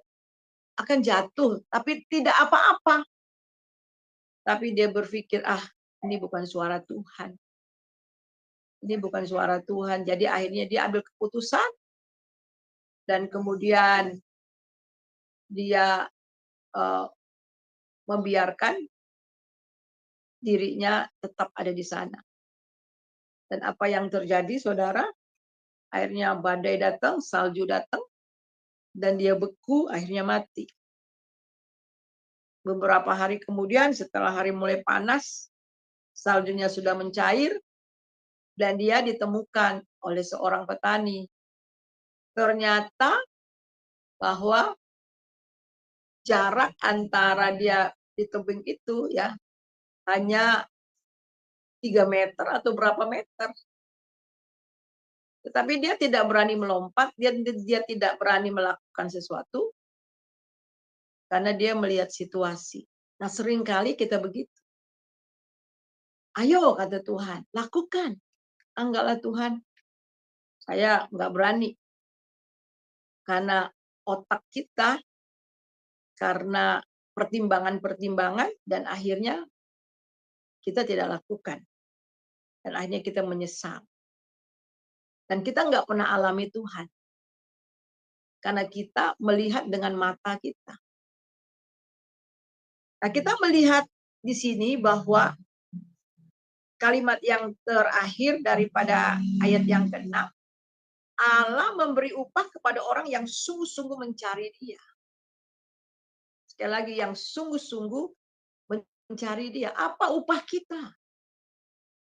akan jatuh, tapi tidak apa-apa." Tapi dia berpikir, ini bukan suara Tuhan. Ini bukan suara Tuhan. Jadi akhirnya dia ambil keputusan dan kemudian dia membiarkan dirinya tetap ada di sana. Dan apa yang terjadi, saudara? Akhirnya badai datang, salju datang, dan dia beku, akhirnya mati. Beberapa hari kemudian, setelah hari mulai panas, saljunya sudah mencair, dan dia ditemukan oleh seorang petani. Ternyata bahwa jarak antara dia di tebing itu, ya, hanya 3 meter atau berapa meter. Tetapi dia tidak berani melompat, dia tidak berani melakukan sesuatu karena dia melihat situasi. Nah, seringkali kita begitu. "Ayo," kata Tuhan, "lakukan." "Enggaklah Tuhan, saya enggak berani." Karena otak kita, karena pertimbangan-pertimbangan, dan akhirnya kita tidak lakukan. Dan akhirnya kita menyesal. Dan kita enggak pernah alami Tuhan. Karena kita melihat dengan mata kita. Nah, kita melihat di sini bahwa kalimat yang terakhir daripada ayat yang ke-6, Allah memberi upah kepada orang yang sungguh-sungguh mencari Dia. Sekali lagi, yang sungguh-sungguh mencari Dia. Apa upah kita?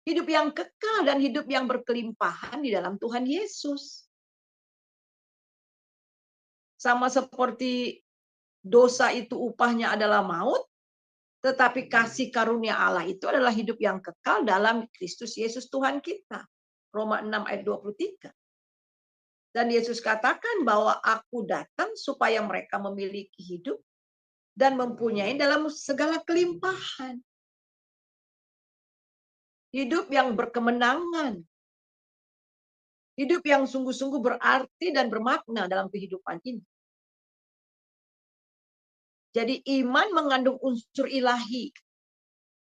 Hidup yang kekal dan hidup yang berkelimpahan di dalam Tuhan Yesus. Sama seperti dosa itu upahnya adalah maut, tetapi kasih karunia Allah itu adalah hidup yang kekal dalam Kristus Yesus Tuhan kita. Roma 6 ayat 23. Dan Yesus katakan bahwa aku datang supaya mereka memiliki hidup dan mempunyai dalam segala kelimpahan. Hidup yang berkemenangan. Hidup yang sungguh-sungguh berarti dan bermakna dalam kehidupan ini. Jadi iman mengandung unsur ilahi.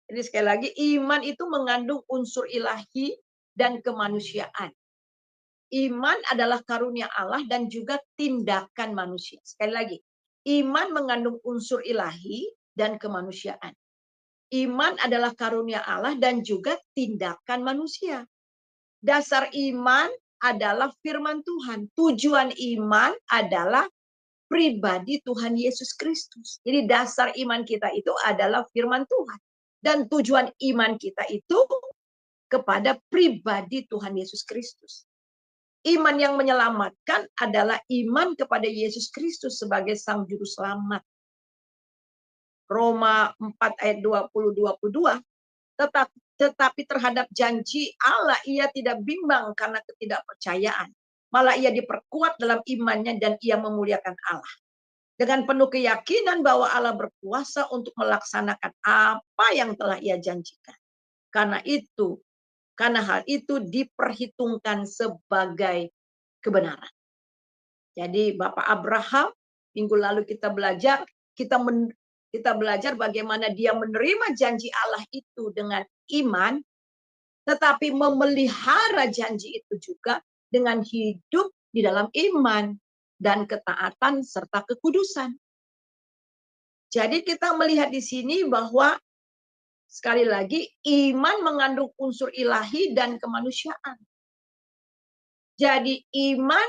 Jadi sekali lagi, iman itu mengandung unsur ilahi dan kemanusiaan. Iman adalah karunia Allah dan juga tindakan manusia. Sekali lagi, iman mengandung unsur ilahi dan kemanusiaan. Iman adalah karunia Allah dan juga tindakan manusia. Dasar iman adalah firman Tuhan. Tujuan iman adalah pribadi Tuhan Yesus Kristus. Jadi dasar iman kita itu adalah firman Tuhan. Dan tujuan iman kita itu kepada pribadi Tuhan Yesus Kristus. Iman yang menyelamatkan adalah iman kepada Yesus Kristus sebagai Sang Juru Selamat. Roma 4 ayat 20-22. Tetapi terhadap janji Allah ia tidak bimbang karena ketidakpercayaan. Malah ia diperkuat dalam imannya dan ia memuliakan Allah. Dengan penuh keyakinan bahwa Allah berkuasa untuk melaksanakan apa yang telah ia janjikan. Karena hal itu diperhitungkan sebagai kebenaran. Jadi Bapak Abraham, minggu lalu kita belajar bagaimana dia menerima janji Allah itu dengan iman, tetapi memelihara janji itu juga dengan hidup di dalam iman dan ketaatan serta kekudusan. Jadi kita melihat di sini bahwa sekali lagi iman mengandung unsur ilahi dan kemanusiaan. Jadi iman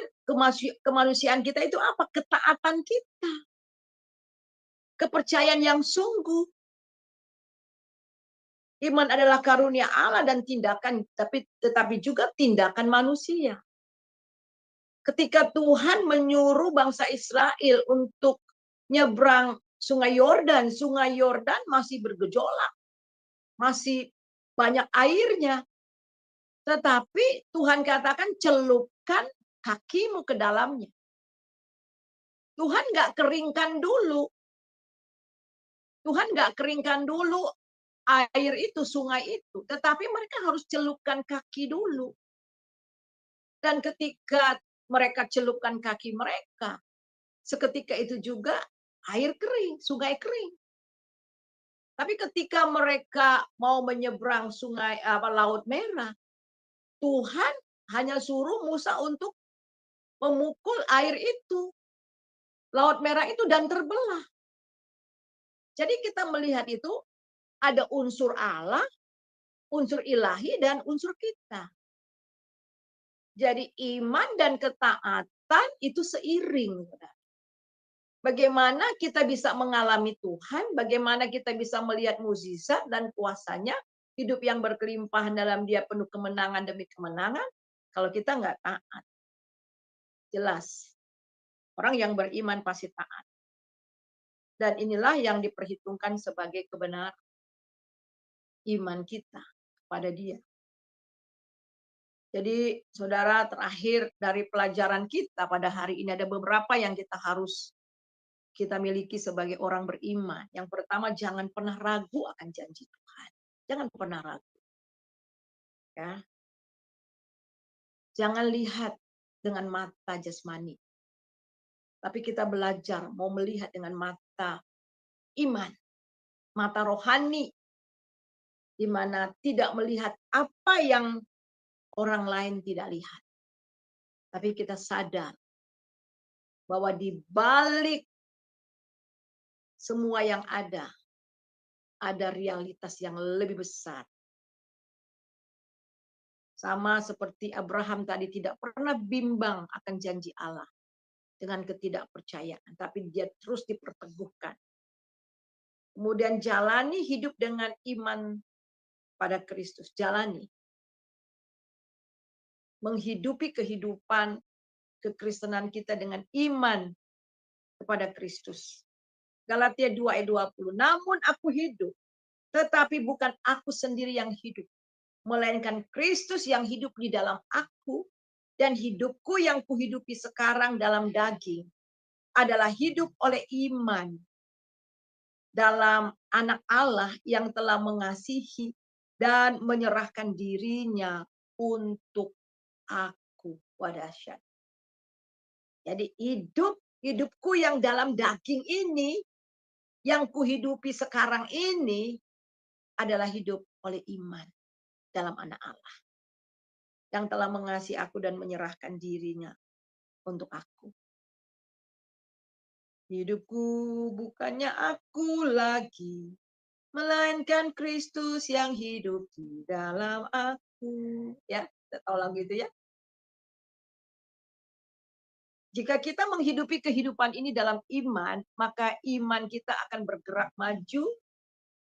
kemanusiaan kita itu apa? Ketaatan kita. Kepercayaan yang sungguh. Iman adalah karunia Allah dan tindakan, tetapi juga tindakan manusia. Ketika Tuhan menyuruh bangsa Israel untuk nyebrang Sungai Yordan masih bergejolak, masih banyak airnya. Tetapi Tuhan katakan celupkan kakimu ke dalamnya. Tuhan nggak keringkan dulu. Tuhan nggak keringkan dulu air itu, sungai itu. Tetapi mereka harus celupkan kaki dulu. Dan ketika mereka celupkan kaki mereka, seketika itu juga air kering, sungai kering. Tapi ketika mereka mau menyeberang Laut Merah, Tuhan hanya suruh Musa untuk memukul air itu, Laut Merah itu, dan terbelah. Jadi kita melihat itu ada unsur Allah, unsur ilahi, dan unsur kita. Jadi iman dan ketaatan itu seiring. Bagaimana kita bisa mengalami Tuhan, bagaimana kita bisa melihat mukjizat dan kuasanya, hidup yang berkelimpahan dalam Dia penuh kemenangan demi kemenangan, kalau kita nggak taat. Jelas, orang yang beriman pasti taat. Dan inilah yang diperhitungkan sebagai kebenaran iman kita kepada Dia. Jadi, saudara, terakhir dari pelajaran kita pada hari ini ada beberapa yang kita miliki sebagai orang beriman. Yang pertama, jangan pernah ragu akan janji Tuhan. Jangan pernah ragu. Ya. Jangan lihat dengan mata jasmani. Tapi kita belajar mau melihat dengan mata iman, mata rohani, di mana tidak melihat apa yang orang lain tidak lihat. Tapi kita sadar bahwa di balik semua yang ada realitas yang lebih besar. Sama seperti Abraham tadi tidak pernah bimbang akan janji Allah dengan ketidakpercayaan, tapi dia terus diperteguhkan. Kemudian jalani hidup dengan iman pada Kristus, jalani. Menghidupi kehidupan kekristenan kita dengan iman kepada Kristus. Galatia 2 ayat 20. Namun aku hidup, tetapi bukan aku sendiri yang hidup, melainkan Kristus yang hidup di dalam aku, dan hidupku yang kuhidupi sekarang dalam daging adalah hidup oleh iman dalam Anak Allah yang telah mengasihi dan menyerahkan dirinya untuk aku. Dahsyat. Jadi hidupku yang dalam daging ini, yang kuhidupi sekarang ini, adalah hidup oleh iman dalam Anak Allah yang telah mengasihi aku dan menyerahkan dirinya untuk aku. Hidupku bukannya aku lagi, melainkan Kristus yang hidup di dalam aku. Ya, kita tahu lagu itu ya. Jika kita menghidupi kehidupan ini dalam iman, maka iman kita akan bergerak maju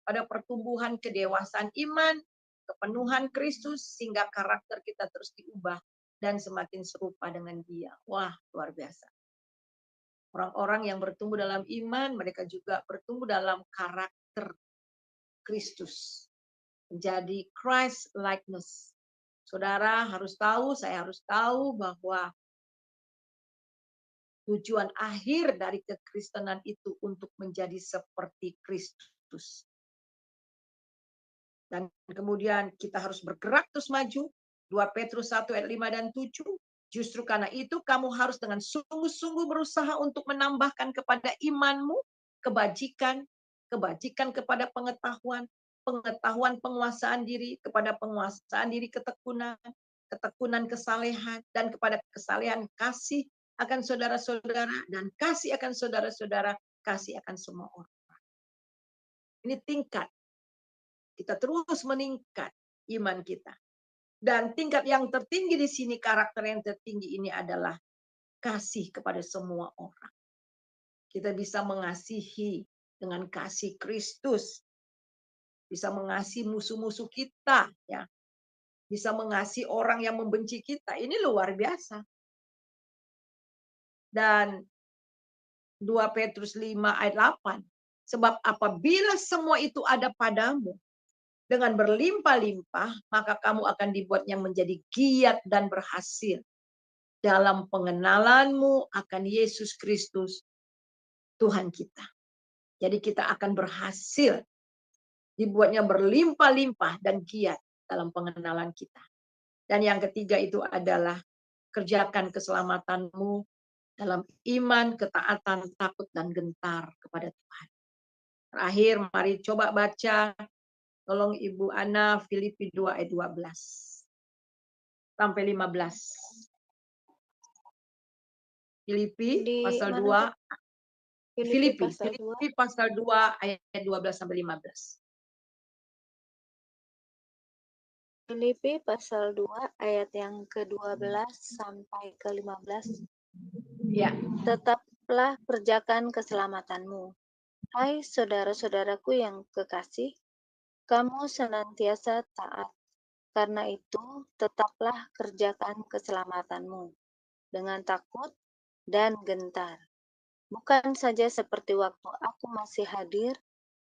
pada pertumbuhan kedewasaan iman, kepenuhan Kristus, sehingga karakter kita terus diubah dan semakin serupa dengan Dia. Wah, luar biasa. Orang-orang yang bertumbuh dalam iman, mereka juga bertumbuh dalam karakter Kristus. Menjadi Christ likeness. Saudara harus tahu, saya harus tahu bahwa tujuan akhir dari kekristenan itu untuk menjadi seperti Kristus. Dan kemudian kita harus bergerak terus maju. 2 Petrus 1 ayat 5 dan 7. Justru karena itu kamu harus dengan sungguh-sungguh berusaha untuk menambahkan kepada imanmu kebajikan kepada pengetahuan, pengetahuan penguasaan diri, kepada penguasaan diri ketekunan, ketekunan kesalehan, dan kepada kesalehan kasih akan saudara-saudara, dan kasih akan saudara-saudara, kasih akan semua orang. Ini tingkat. Kita terus meningkat iman kita. Dan tingkat yang tertinggi di sini, karakter yang tertinggi ini adalah kasih kepada semua orang. Kita bisa mengasihi dengan kasih Kristus. Bisa mengasihi musuh-musuh kita, ya. Bisa mengasihi orang yang membenci kita. Ini luar biasa. Dan 2 Petrus 5 ayat 8. Sebab apabila semua itu ada padamu dengan berlimpah-limpah, maka kamu akan dibuatnya menjadi giat dan berhasil dalam pengenalanmu akan Yesus Kristus, Tuhan kita. Jadi kita akan berhasil, dibuatnya berlimpah-limpah dan giat dalam pengenalan kita. Dan yang ketiga itu adalah kerjakan keselamatanmu dalam iman, ketaatan, takut, dan gentar kepada Tuhan. Terakhir, mari coba baca, tolong Ibu Ana, Filipi 2 ayat 12 sampai 15. Filipi pasal 2. Filipi pasal 2 ayat 12 sampai 15. Filipi pasal 2 ayat yang ke-12 sampai ke-15. Ya. Tetaplah kerjakan keselamatanmu. Hai saudara-saudaraku yang kekasih, kamu senantiasa taat. Karena itu, tetaplah kerjakan keselamatanmu dengan takut dan gentar. Bukan saja seperti waktu aku masih hadir,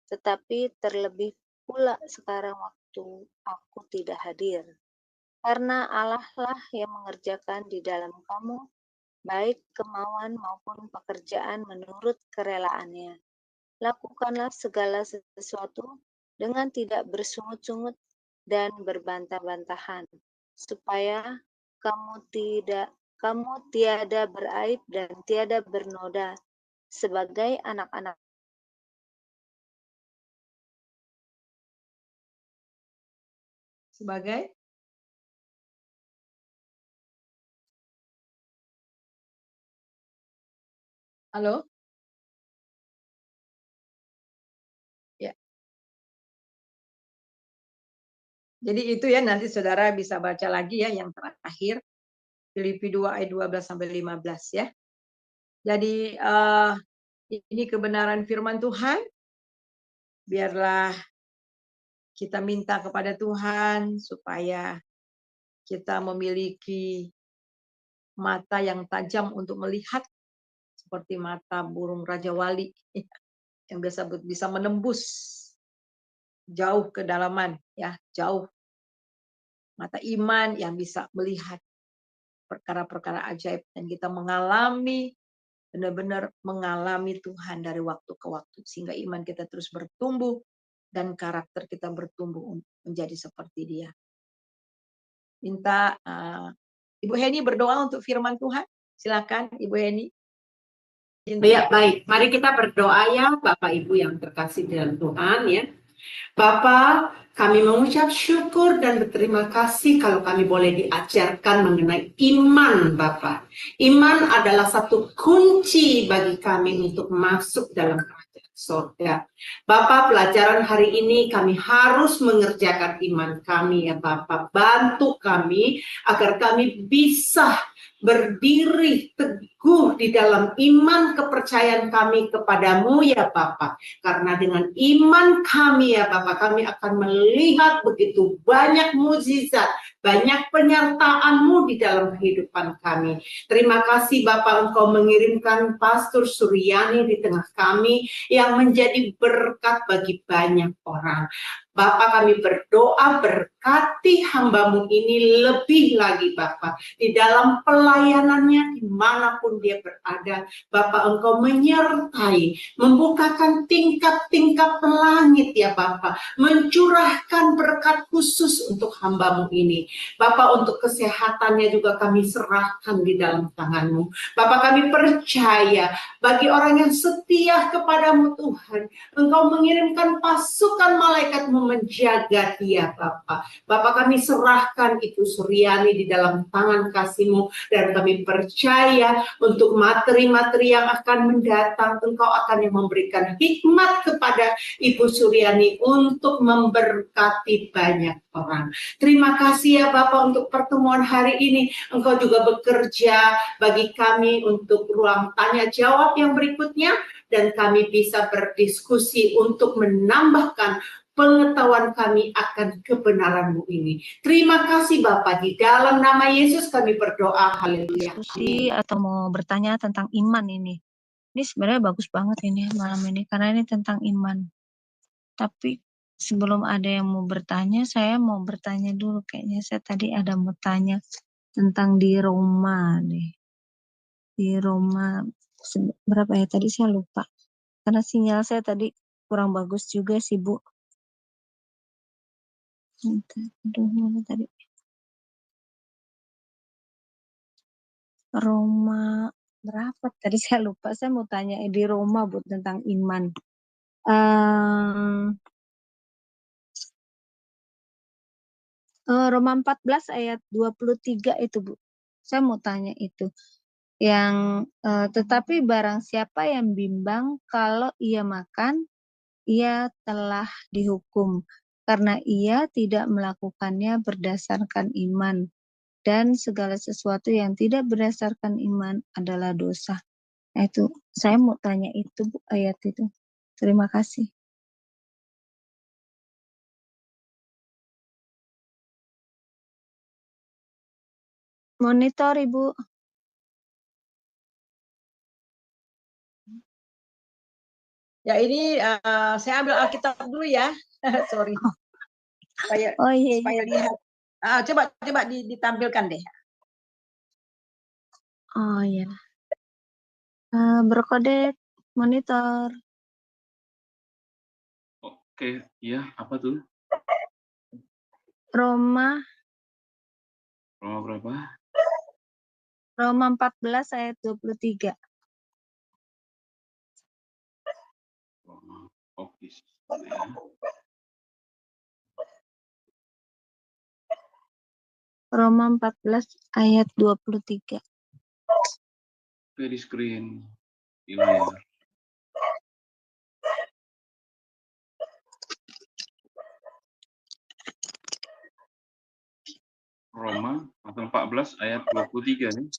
tetapi terlebih pula sekarang waktu aku tidak hadir. Karena Allah lah yang mengerjakan di dalam kamu, baik kemauan maupun pekerjaan menurut kerelaannya. Lakukanlah segala sesuatu dengan tidak bersungut-sungut dan berbantah-bantahan, supaya kamu tiada beraib dan tiada bernoda sebagai anak-anak Halo? Ya. Jadi itu ya, nanti saudara bisa baca lagi ya yang terakhir. Filipi 2 ayat 12 sampai 15 ya. Jadi ini kebenaran firman Tuhan. Biarlah kita minta kepada Tuhan supaya kita memiliki mata yang tajam untuk melihat seperti mata burung Raja Wali yang bisa menembus jauh kedalaman ya, jauh. Mata iman yang bisa melihat perkara-perkara ajaib dan kita mengalami, benar-benar mengalami Tuhan dari waktu ke waktu sehingga iman kita terus bertumbuh dan karakter kita bertumbuh menjadi seperti Dia. Minta Ibu Heni berdoa untuk firman Tuhan. Silakan Ibu Heni. Ya, baik. Mari kita berdoa ya Bapak Ibu yang terkasih dalam Tuhan ya. Bapak, kami mengucap syukur dan berterima kasih kalau kami boleh diajarkan mengenai iman Bapak. Iman adalah satu kunci bagi kami untuk masuk dalam kerajaan surga. Bapak, pelajaran hari ini kami harus mengerjakan iman kami ya Bapak. Bantu kami agar kami bisa berdiri teguh di dalam iman kepercayaan kami kepadamu ya Bapak. Karena dengan iman kami ya Bapak, kami akan melihat begitu banyak mukjizat, banyak penyertaan-Mu di dalam kehidupan kami. Terima kasih Bapak, Engkau mengirimkan Pastor Suryani di tengah kami yang menjadi berkat bagi banyak orang. Bapak, kami berdoa berkati hamba-Mu ini lebih lagi Bapak, di dalam pelayanannya dimanapun dia berada, Bapak Engkau menyertai, membukakan tingkap-tingkap langit ya Bapak, mencurahkan berkat khusus untuk hamba-Mu ini. Bapak, untuk kesehatannya juga kami serahkan di dalam tangan-Mu. Bapak, kami percaya bagi orang yang setia kepadamu Tuhan, Engkau mengirimkan pasukan malaikat-Mu menjaga dia Bapak. Bapak, kami serahkan Ibu Suryani di dalam tangan kasih-Mu, dan kami percaya untuk materi-materi yang akan mendatang, Engkau akan yang memberikan hikmat kepada Ibu Suryani untuk memberkati banyak orang. Terima kasih ya Bapak untuk pertemuan hari ini. Engkau juga bekerja bagi kami untuk ruang tanya jawab yang berikutnya, dan kami bisa berdiskusi untuk menambahkan pengetahuan kami akan kebenaran-Mu ini. Terima kasih Bapak, di dalam nama Yesus kami berdoa. Haleluya. Diskusi atau mau bertanya tentang iman ini. Ini sebenarnya bagus banget ini malam ini, karena ini tentang iman. Tapi sebelum ada yang mau bertanya, saya mau bertanya dulu. Kayaknya saya tadi ada mau tanya tentang di Roma nih. Di Roma berapa ya tadi, saya lupa. Karena sinyal saya tadi kurang bagus juga sih Bu. Aduh, mana tadi? Roma berapa tadi, saya lupa. Saya mau tanya di Roma Bu tentang iman. Roma 14 ayat 23 itu Bu. Saya mau tanya itu. Yang tetapi barang siapa yang bimbang kalau ia makan, ia telah dihukum karena ia tidak melakukannya berdasarkan iman, dan segala sesuatu yang tidak berdasarkan iman adalah dosa. Nah, itu saya mau tanya itu Bu, ayat itu. Terima kasih. Monitor Ibu. Ya ini saya ambil Alkitab dulu ya. Sorry. Supaya Iya. lihat. Coba ditampilkan deh. Oh iya. Berkode monitor. Oke, iya, apa tuh? Roma berapa? Roma 14 ayat 23. Oke. Roma 14 ayat 23. Oke, di screen, di layar. Roma pasal 14 ayat 23 nih.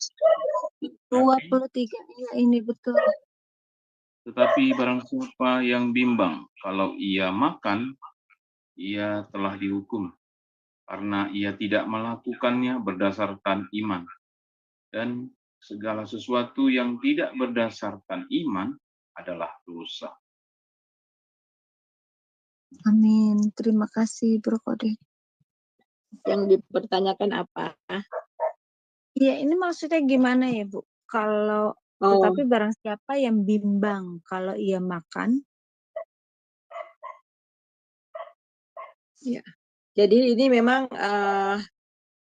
23, iya ini betul. Tetapi barang siapa yang bimbang kalau ia makan, ia telah dihukum karena ia tidak melakukannya berdasarkan iman. Dan segala sesuatu yang tidak berdasarkan iman adalah dosa. Amin. Terima kasih Bro Kode. Yang dipertanyakan apa? Iya, ini maksudnya gimana ya Bu? Kalau tetapi barang siapa yang bimbang kalau ia makan. Ya. Jadi ini memang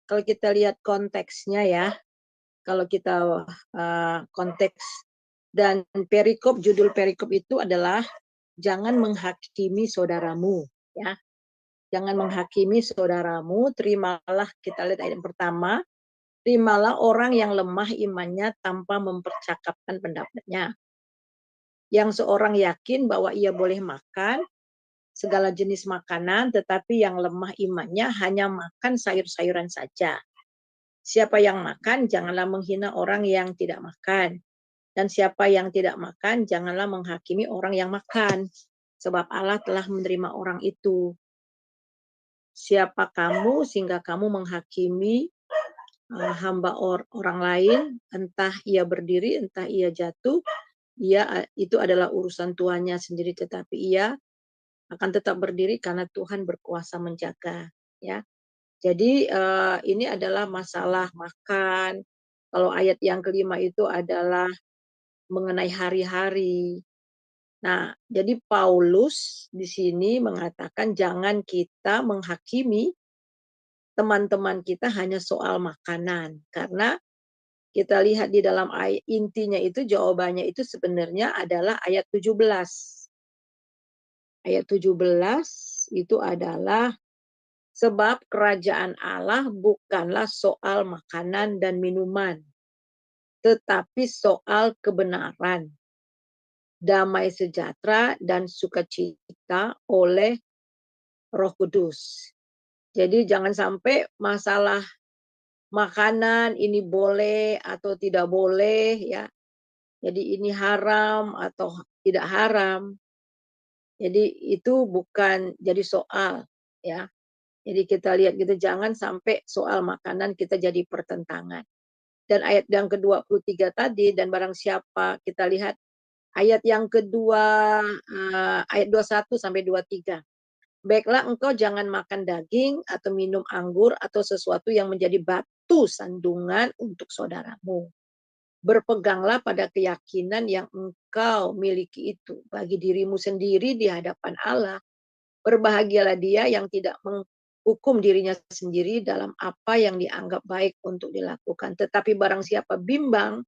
kalau kita lihat konteksnya ya, kalau kita konteks dan perikop, judul perikop itu adalah jangan menghakimi saudaramu, ya. Jangan menghakimi saudaramu, terimalah, kita lihat ayat yang pertama, terimalah orang yang lemah imannya tanpa mempercakapkan pendapatnya. Yang seorang yakin bahwa ia boleh makan segala jenis makanan, tetapi yang lemah imannya hanya makan sayur-sayuran saja. Siapa yang makan, janganlah menghina orang yang tidak makan. Dan siapa yang tidak makan, janganlah menghakimi orang yang makan. Sebab Allah telah menerima orang itu. Siapa kamu sehingga kamu menghakimi hamba orang lain, entah ia berdiri, entah ia jatuh, itu adalah urusan tuannya sendiri, tetapi ia akan tetap berdiri karena Tuhan berkuasa menjaga. Ya, jadi ini adalah masalah makan, Kalau ayat yang kelima itu adalah mengenai hari-hari. Nah, jadi Paulus di sini mengatakan jangan kita menghakimi teman-teman kita hanya soal makanan. Karena kita lihat di dalam ayat intinya itu jawabannya itu sebenarnya adalah ayat 17. Ayat 17 itu adalah sebab kerajaan Allah bukanlah soal makanan dan minuman, tetapi soal kebenaran, damai sejahtera dan sukacita oleh Roh Kudus. Jadi jangan sampai masalah makanan ini boleh atau tidak boleh ya. Jadi ini haram atau tidak haram. Jadi itu bukan jadi soal ya. Jadi kita lihat gitu jangan sampai soal makanan kita jadi pertentangan. Dan ayat yang ke-23 tadi dan barang siapa kita lihat ayat yang kedua ayat 21 sampai 23. Baiklah engkau jangan makan daging atau minum anggur atau sesuatu yang menjadi batu sandungan untuk saudaramu. Berpeganglah pada keyakinan yang engkau miliki itu bagi dirimu sendiri di hadapan Allah. Berbahagialah dia yang tidak menghukum dirinya sendiri dalam apa yang dianggap baik untuk dilakukan. Tetapi barang siapa bimbang,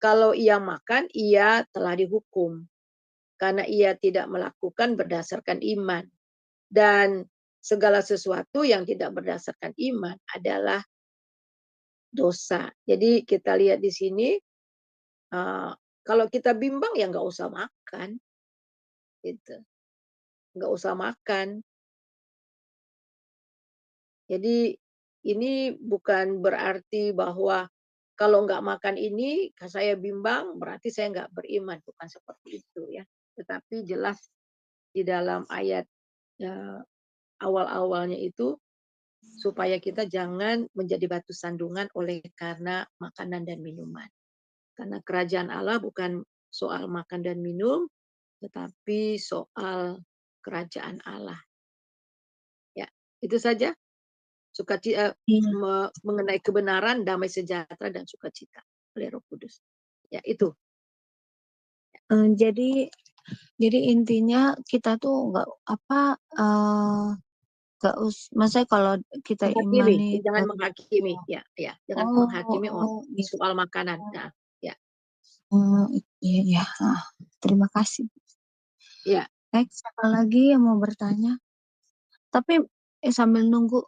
kalau ia makan, ia telah dihukum. Karena ia tidak melakukan berdasarkan iman. Dan segala sesuatu yang tidak berdasarkan iman adalah dosa. Jadi kita lihat di sini, kalau kita bimbang ya nggak usah makan, gitu. Nggak usah makan. Jadi ini bukan berarti bahwa kalau nggak makan ini, saya bimbang berarti saya nggak beriman, bukan seperti itu ya. Tetapi jelas di dalam ayat awal-awalnya itu supaya kita jangan menjadi batu sandungan oleh karena makanan dan minuman. Karena kerajaan Allah bukan soal makan dan minum, tetapi soal kerajaan Allah. Ya, itu saja. Sukacita mengenai kebenaran, damai sejahtera dan sukacita oleh Roh Kudus. Ya, itu. Jadi intinya kita tuh nggak maksudnya kalau kita imani jangan menghakimi, ya, jangan menghakimi soal makanan, nah, ya. Iya, terima kasih. Ya. Baik, siapa lagi yang mau bertanya? Tapi sambil nunggu,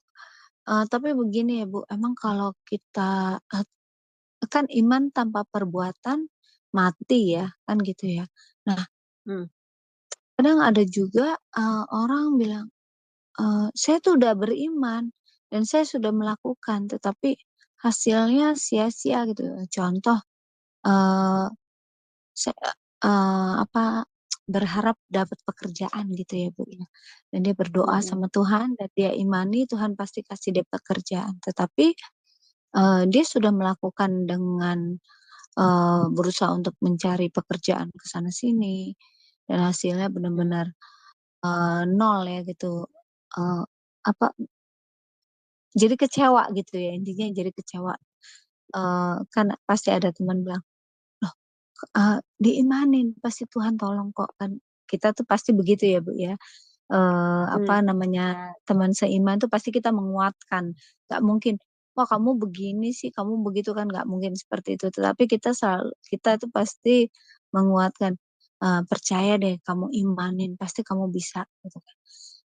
tapi begini ya Bu, emang kalau kita kan iman tanpa perbuatan mati ya, kan gitu ya. Nah, kadang ada juga orang bilang, saya tuh udah beriman dan saya sudah melakukan, tetapi hasilnya sia-sia gitu. Contoh, saya berharap dapat pekerjaan gitu ya Bu ya. Dan dia berdoa sama Tuhan dan dia imani Tuhan pasti kasih dia pekerjaan. Tetapi dia sudah melakukan dengan berusaha untuk mencari pekerjaan ke sana sini dan hasilnya benar-benar nol ya gitu. Jadi kecewa gitu ya, intinya jadi kecewa. Kan pasti ada teman bilang, loh diimanin pasti Tuhan tolong kok, kan kita tuh pasti begitu ya Bu ya. Teman seiman tuh pasti kita menguatkan, nggak mungkin wah kamu begini sih, kamu begitu, kan nggak mungkin seperti itu. Tetapi kita tuh pasti menguatkan, percaya deh, kamu imanin pasti kamu bisa gitu kan.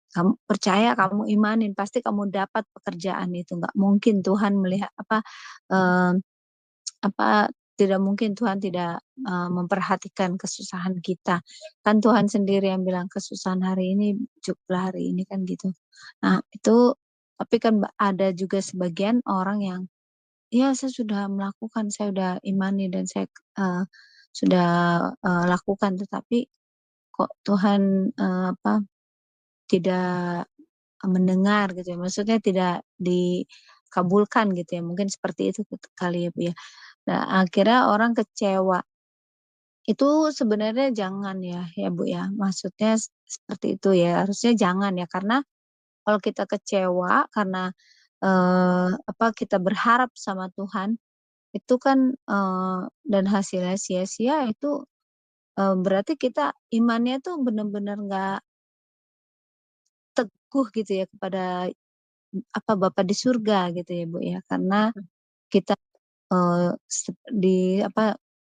Kamu percaya, kamu imanin pasti kamu dapat pekerjaan itu. Nggak mungkin Tuhan melihat tidak mungkin Tuhan tidak memperhatikan kesusahan kita. Kan Tuhan sendiri yang bilang kesusahan hari ini cukuplah hari ini, kan gitu. Nah itu, tapi kan ada juga sebagian orang yang ya saya sudah melakukan, saya sudah imani dan saya sudah lakukan, tetapi kok Tuhan tidak mendengar gitu ya, maksudnya tidak dikabulkan gitu ya, mungkin seperti itu kali ya Bu ya. Nah, akhirnya orang kecewa. Itu sebenarnya jangan ya Bu ya. Maksudnya seperti itu ya. Harusnya jangan ya, karena kalau kita kecewa karena kita berharap sama Tuhan itu kan dan hasilnya sia-sia, itu berarti kita imannya tuh benar-benar nggak teguh gitu ya kepada Bapa di surga gitu ya Bu ya, karena kita di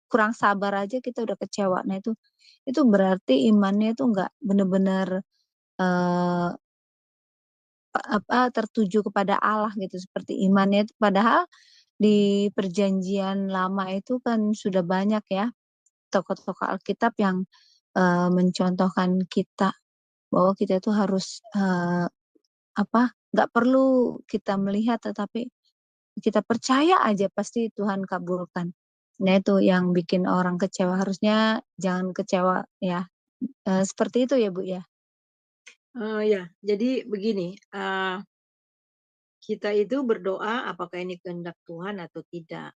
kurang sabar aja kita udah kecewa. Nah itu berarti imannya itu nggak benar-benar eh, tertuju kepada Allah gitu, seperti imannya itu padahal di perjanjian lama itu kan sudah banyak ya tokoh-tokoh Alkitab yang mencontohkan kita bahwa kita itu harus nggak perlu kita melihat, tetapi kita percaya aja pasti Tuhan kabulkan. Nah itu yang bikin orang kecewa, harusnya jangan kecewa ya. Seperti itu ya Bu ya. Ya, jadi begini, kita itu berdoa apakah ini kehendak Tuhan atau tidak.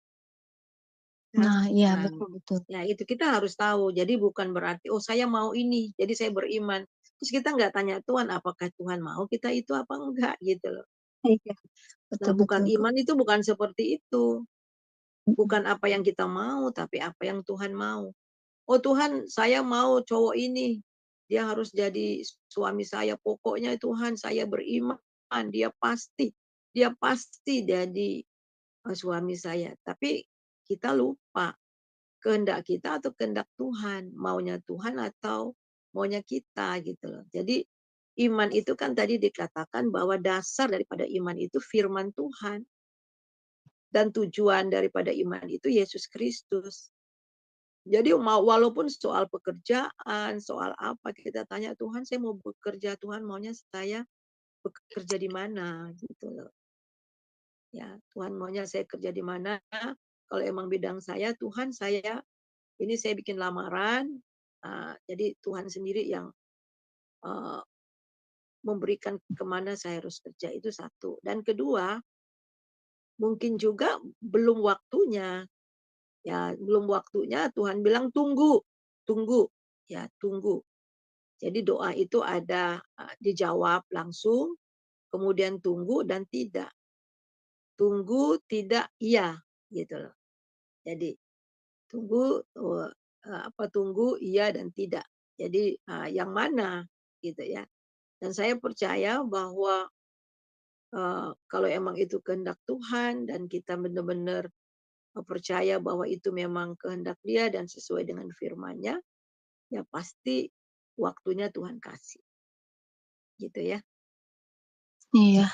Ya. Nah iya Nah, betul-betul. ya itu kita harus tahu. Jadi bukan berarti saya mau ini, jadi saya beriman. Terus kita nggak tanya Tuhan apakah Tuhan mau kita itu apa enggak gitu loh. Iya Nah, bukan betul-betul Bu. iman itu bukan seperti itu. Bukan apa yang kita mau, tapi apa yang Tuhan mau. Oh Tuhan, saya mau cowok ini. Dia harus jadi suami saya. Pokoknya Tuhan, saya beriman. Dia pasti jadi suami saya. Tapi kita lupa kehendak kita atau kehendak Tuhan. Maunya Tuhan atau maunya kita gitu loh. Jadi iman itu kan tadi dikatakan bahwa dasar daripada iman itu firman Tuhan. Dan tujuan daripada iman itu Yesus Kristus. Jadi walaupun soal pekerjaan, soal apa kita tanya Tuhan, saya mau bekerja, Tuhan maunya saya bekerja di mana gitu loh. Ya, Tuhan maunya saya kerja di mana? Kalau emang bidang saya, Tuhan saya bikin lamaran. Jadi Tuhan sendiri yang memberikan kemana saya harus kerja, itu satu. Dan kedua, mungkin juga belum waktunya. Ya, belum waktunya Tuhan bilang tunggu. Ya, tunggu. Jadi doa itu ada dijawab langsung, kemudian tunggu dan tidak. Tunggu, tidak, iya gitu loh. Jadi tunggu tunggu, iya dan tidak. Jadi yang mana gitu ya. Dan saya percaya bahwa kalau emang itu kehendak Tuhan dan kita benar-benar percaya bahwa itu memang kehendak Dia dan sesuai dengan firman-Nya, ya pasti waktunya Tuhan kasih. Gitu ya. Iya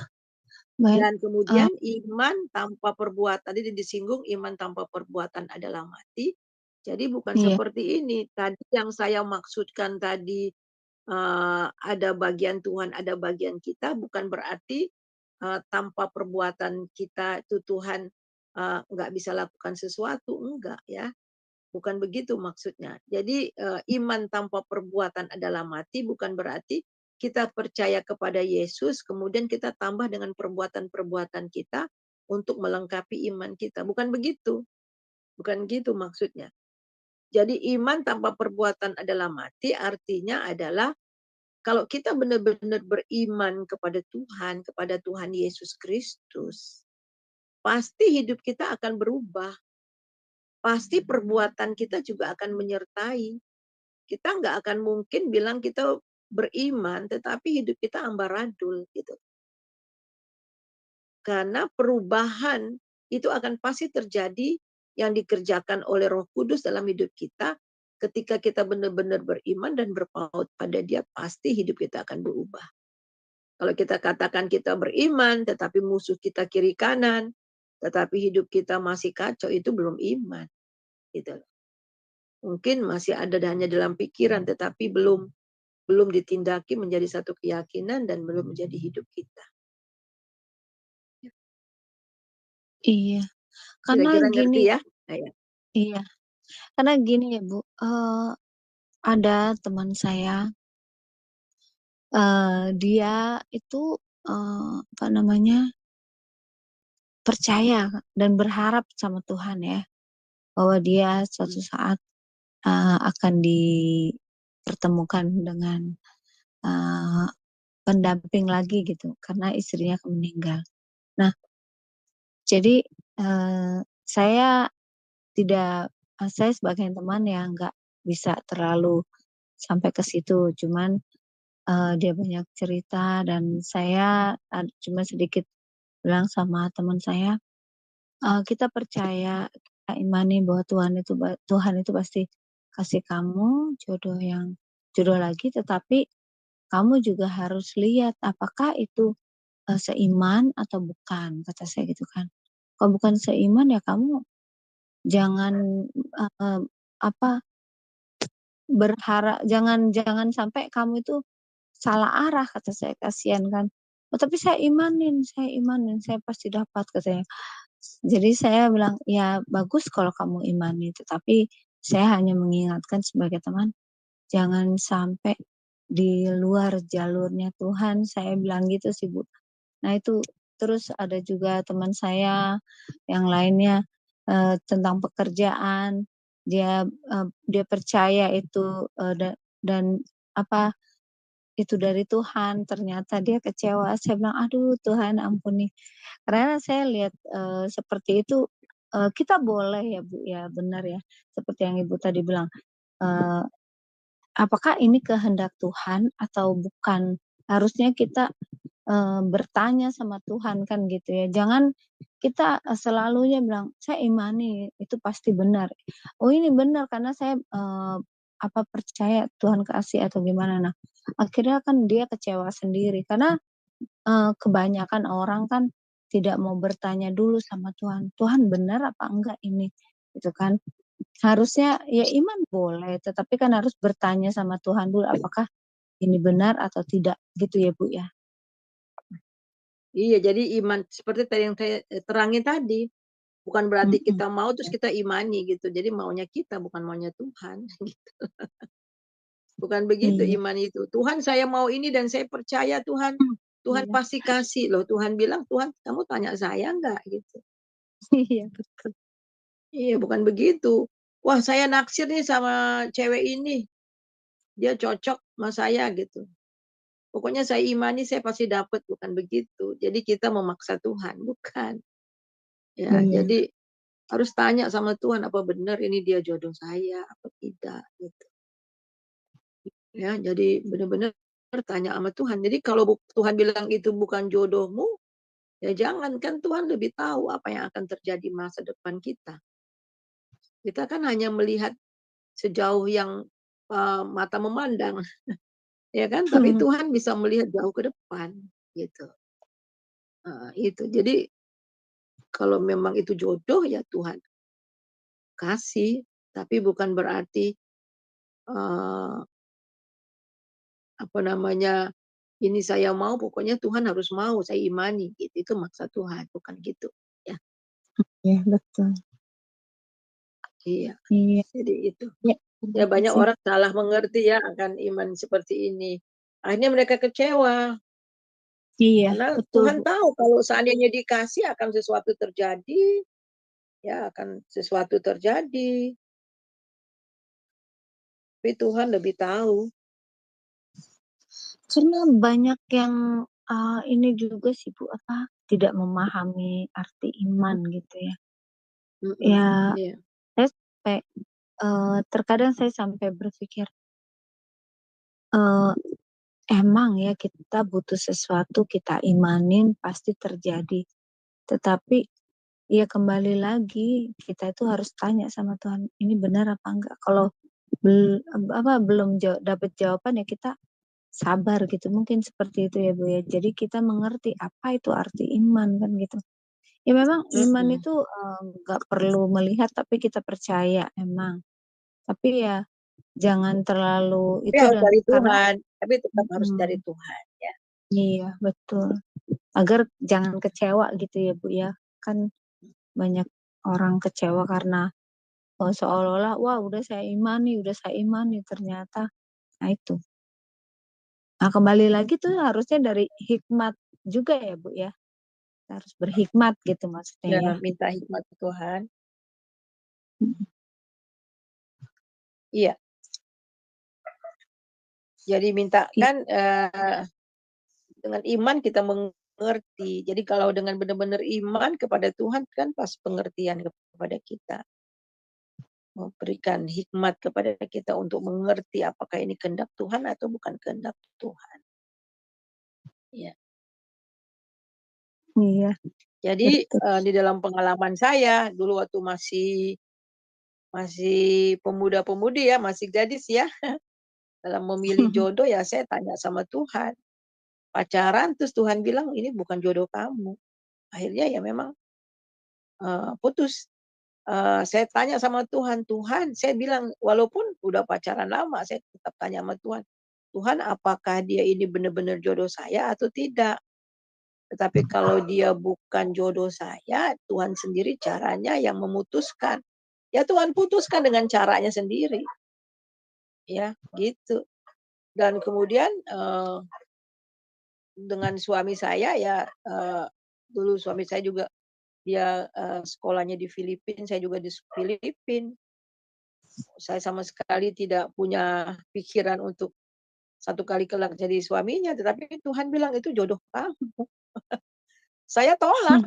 baik. Dan kemudian iman tanpa perbuatan, tadi disinggung iman tanpa perbuatan adalah mati. Jadi bukan Iya. seperti ini. Tadi yang saya maksudkan tadi ada bagian Tuhan, ada bagian kita, bukan berarti tanpa perbuatan kita itu Tuhan nggak bisa lakukan sesuatu, enggak ya. Bukan begitu maksudnya. Jadi iman tanpa perbuatan adalah mati, bukan berarti kita percaya kepada Yesus, kemudian kita tambah dengan perbuatan-perbuatan kita untuk melengkapi iman kita. Bukan begitu. Bukan gitu maksudnya. Jadi iman tanpa perbuatan adalah mati, artinya adalah kalau kita benar-benar beriman kepada Tuhan Yesus Kristus, pasti hidup kita akan berubah. Pasti perbuatan kita juga akan menyertai. Kita nggak akan mungkin bilang kita beriman, tetapi hidup kita ambaradul gitu. Karena perubahan itu akan pasti terjadi yang dikerjakan oleh Roh Kudus dalam hidup kita. Ketika kita benar-benar beriman dan berpaut pada Dia, pasti hidup kita akan berubah. Kalau kita katakan kita beriman, tetapi musuh kita kiri kanan, tetapi hidup kita masih kacau, itu belum iman. Gitu. Mungkin masih ada hanya dalam pikiran, tetapi belum ditindaki menjadi satu keyakinan dan belum menjadi hidup kita. Iya. Karena Kira-kira gini ngerti ya? Iya. Karena gini ya Bu, ada teman saya, dia itu percaya dan berharap sama Tuhan ya, bahwa dia suatu saat akan dipertemukan dengan pendamping lagi gitu, karena istrinya meninggal. Nah, jadi saya tidak, saya sebagai teman ya nggak bisa terlalu sampai ke situ, cuman dia banyak cerita dan saya cuma sedikit bilang sama teman saya, kita percaya, kita imani bahwa Tuhan itu pasti kasih kamu jodoh lagi, tetapi kamu juga harus lihat apakah itu seiman atau bukan, kata saya gitu kan. Kalau bukan seiman ya kamu jangan apa jangan sampai kamu itu salah arah, kata saya, kasihan kan. Oh, tapi saya imanin, saya pasti dapat, katanya. Jadi saya bilang, ya bagus kalau kamu imani, tetapi saya hanya mengingatkan sebagai teman, jangan sampai di luar jalurnya Tuhan, saya bilang gitu sih Bu. Nah itu, terus ada juga teman saya yang lainnya tentang pekerjaan, dia percaya itu dan apa itu dari Tuhan, ternyata dia kecewa. Saya bilang, aduh Tuhan ampuni. Karena saya lihat seperti itu, kita boleh ya Bu ya, benar ya, seperti yang Ibu tadi bilang, eee, apakah ini kehendak Tuhan atau bukan? Harusnya kita bertanya sama Tuhan kan gitu ya. Jangan kita selalunya bilang, "Saya imani itu pasti benar." Oh ini benar karena saya percaya Tuhan kasih atau gimana. Nah, akhirnya kan dia kecewa sendiri karena kebanyakan orang kan tidak mau bertanya dulu sama Tuhan, "Tuhan benar apa enggak ini?" Gitu kan. Harusnya ya iman boleh, tetapi kan harus bertanya sama Tuhan dulu, apakah ini benar atau tidak, gitu ya Bu ya? Iya, jadi iman seperti tadi yang saya terangin tadi, bukan berarti Mhm. kita mau terus kita imani gitu. Jadi maunya kita bukan maunya Tuhan gitu. Bukan begitu Iya. iman itu. Tuhan saya mau ini dan saya percaya Tuhan, Tuhan Iya. pasti kasih loh. Tuhan bilang, "Tuhan kamu tanya saya enggak?" Gitu. Iya betul. Iya, bukan begitu. "Wah, saya naksir nih sama cewek ini, dia cocok sama saya," gitu. Pokoknya saya imani saya pasti dapat, bukan begitu. Jadi kita memaksa Tuhan, bukan. Ya, Iya. jadi harus tanya sama Tuhan, apa benar ini dia jodoh saya apa tidak gitu. Ya, jadi benar-benar tanya sama Tuhan. Jadi kalau Tuhan bilang itu bukan jodohmu, ya jangan, kan Tuhan lebih tahu apa yang akan terjadi masa depan kita. Kita kan hanya melihat sejauh yang mata memandang, ya kan? Tapi Tuhan bisa melihat jauh ke depan, gitu. Itu. Jadi kalau memang itu jodoh ya Tuhan kasih, tapi bukan berarti eh, apa namanya, ini saya mau, pokoknya Tuhan harus mau, saya imani gitu. Itu maksa Tuhan, bukan gitu. Ya, Iya betul. iya. Iya. Jadi itu. Ya, Ya terima banyak kasih. orang salah mengerti ya akan iman seperti ini. Akhirnya mereka kecewa Iya, karena betul Tuhan Bu. tahu kalau seandainya dikasih akan sesuatu terjadi, ya akan sesuatu terjadi. Tapi Tuhan lebih tahu. Karena banyak yang ini juga sih Bu, tidak memahami arti iman gitu ya. Mm-mm. Ya, Iya. saya sampai terkadang saya sampai berpikir, eee, emang ya kita butuh sesuatu kita imanin pasti terjadi. Tetapi ya kembali lagi kita itu harus tanya sama Tuhan, ini benar apa enggak? Kalau belum dapat jawaban ya kita sabar gitu, mungkin seperti itu ya Bu ya. Jadi kita mengerti apa itu arti iman kan gitu. Ya memang iman Mm-mm. itu nggak perlu melihat tapi kita percaya emang. Tapi ya jangan terlalu Tapi itu harus dan dari karena Tuhan. Tapi tetap harus dari mhm, Tuhan. Ya. iya betul. Agar jangan kecewa gitu ya Bu ya. Kan banyak orang kecewa karena seolah-olah, wah udah saya imani ternyata. Nah itu. Nah kembali lagi tuh harusnya dari hikmat juga ya Bu ya. Harus berhikmat gitu maksudnya Ya, ya. minta hikmat Tuhan. Mhm. Iya. Jadi minta I kan dengan iman kita mengerti. Jadi kalau dengan benar-benar iman kepada Tuhan kan pas pengertian kepada kita. Memberikan hikmat kepada kita untuk mengerti apakah ini kehendak Tuhan atau bukan kehendak Tuhan. Ya. Iya, Jadi betul. di dalam pengalaman saya dulu waktu masih pemuda-pemudi ya, masih gadis ya, dalam memilih jodoh ya saya tanya sama Tuhan. Pacaran terus Tuhan bilang ini bukan jodoh kamu. Akhirnya ya memang putus. Saya tanya sama Tuhan, Tuhan, saya bilang walaupun udah pacaran lama, saya tetap tanya sama Tuhan, Tuhan apakah dia ini benar-benar jodoh saya atau tidak? Tetapi kalau dia bukan jodoh saya, Tuhan sendiri caranya yang memutuskan. Ya Tuhan putuskan dengan caranya sendiri. Ya, gitu. Dan kemudian dengan suami saya ya dulu suami saya juga dia sekolahnya di Filipina, saya juga di Filipina. Saya sama sekali tidak punya pikiran untuk satu kali kelak jadi suaminya, tetapi Tuhan bilang itu jodoh kamu. Saya tolak,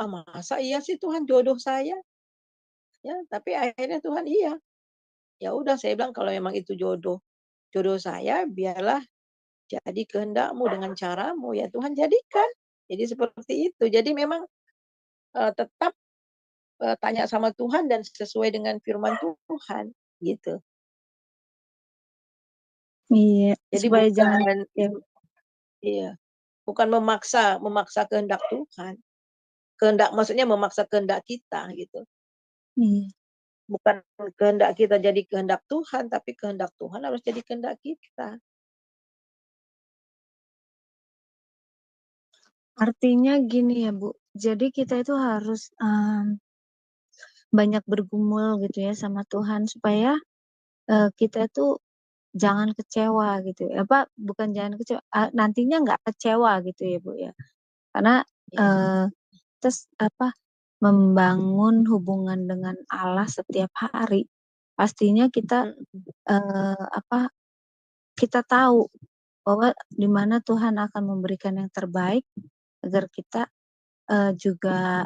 masa iya sih Tuhan jodoh saya? Ya, tapi akhirnya Tuhan iya. Ya udah saya bilang kalau memang itu jodoh saya, biarlah jadi kehendakmu dengan caramu ya Tuhan jadikan. Jadi seperti itu. Jadi memang tetap tanya sama Tuhan dan sesuai dengan firman Tuhan gitu. Iya, Jadi supaya jangan bukan iya, bukan memaksa kehendak Tuhan. Kehendak maksudnya memaksa kehendak kita gitu. Iya. Bukan kehendak kita jadi kehendak Tuhan, tapi kehendak Tuhan harus jadi kehendak kita. Artinya gini ya Bu, jadi kita itu harus banyak bergumul gitu ya sama Tuhan supaya kita tuh jangan kecewa gitu ya. Apa bukan jangan kecewa, nantinya nggak kecewa gitu ya Bu ya. Karena terus membangun hubungan dengan Allah setiap hari. Pastinya kita kita tahu bahwa di mana Tuhan akan memberikan yang terbaik agar kita juga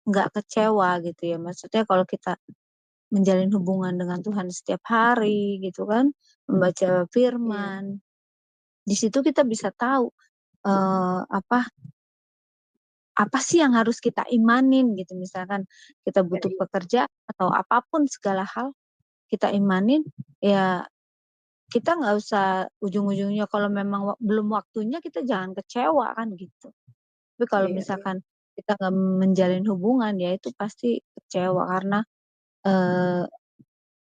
nggak kecewa gitu ya. Maksudnya kalau kita menjalin hubungan dengan Tuhan setiap hari gitu kan, membaca firman, di situ kita bisa tahu apa sih yang harus kita imanin gitu. Misalkan kita butuh pekerjaan atau apapun segala hal kita imanin, ya kita nggak usah ujung-ujungnya kalau memang belum waktunya kita jangan kecewa kan gitu. Tapi kalau misalkan kita nggak menjalin hubungan ya itu pasti kecewa karena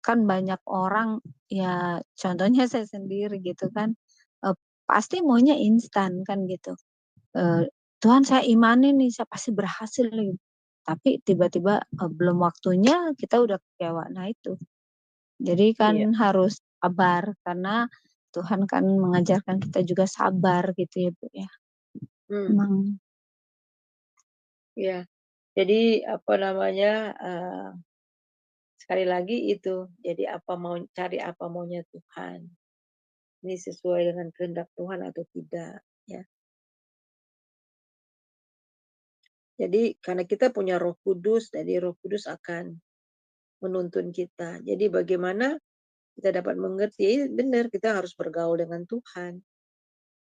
kan banyak orang ya contohnya saya sendiri gitu kan pasti maunya instan kan gitu. Tuhan saya imani nih saya pasti berhasil nih. Tapi tiba-tiba belum waktunya kita udah kecewa. Nah itu. Jadi kan harus sabar karena Tuhan kan mengajarkan kita juga sabar gitu ya Bu ya. Emang. Ya. Jadi sekali lagi itu. Jadi cari apa maunya Tuhan. Ini sesuai dengan kehendak Tuhan atau tidak ya. Jadi karena kita punya Roh Kudus, jadi Roh Kudus akan menuntun kita. Jadi bagaimana kita dapat mengerti, benar kita harus bergaul dengan Tuhan.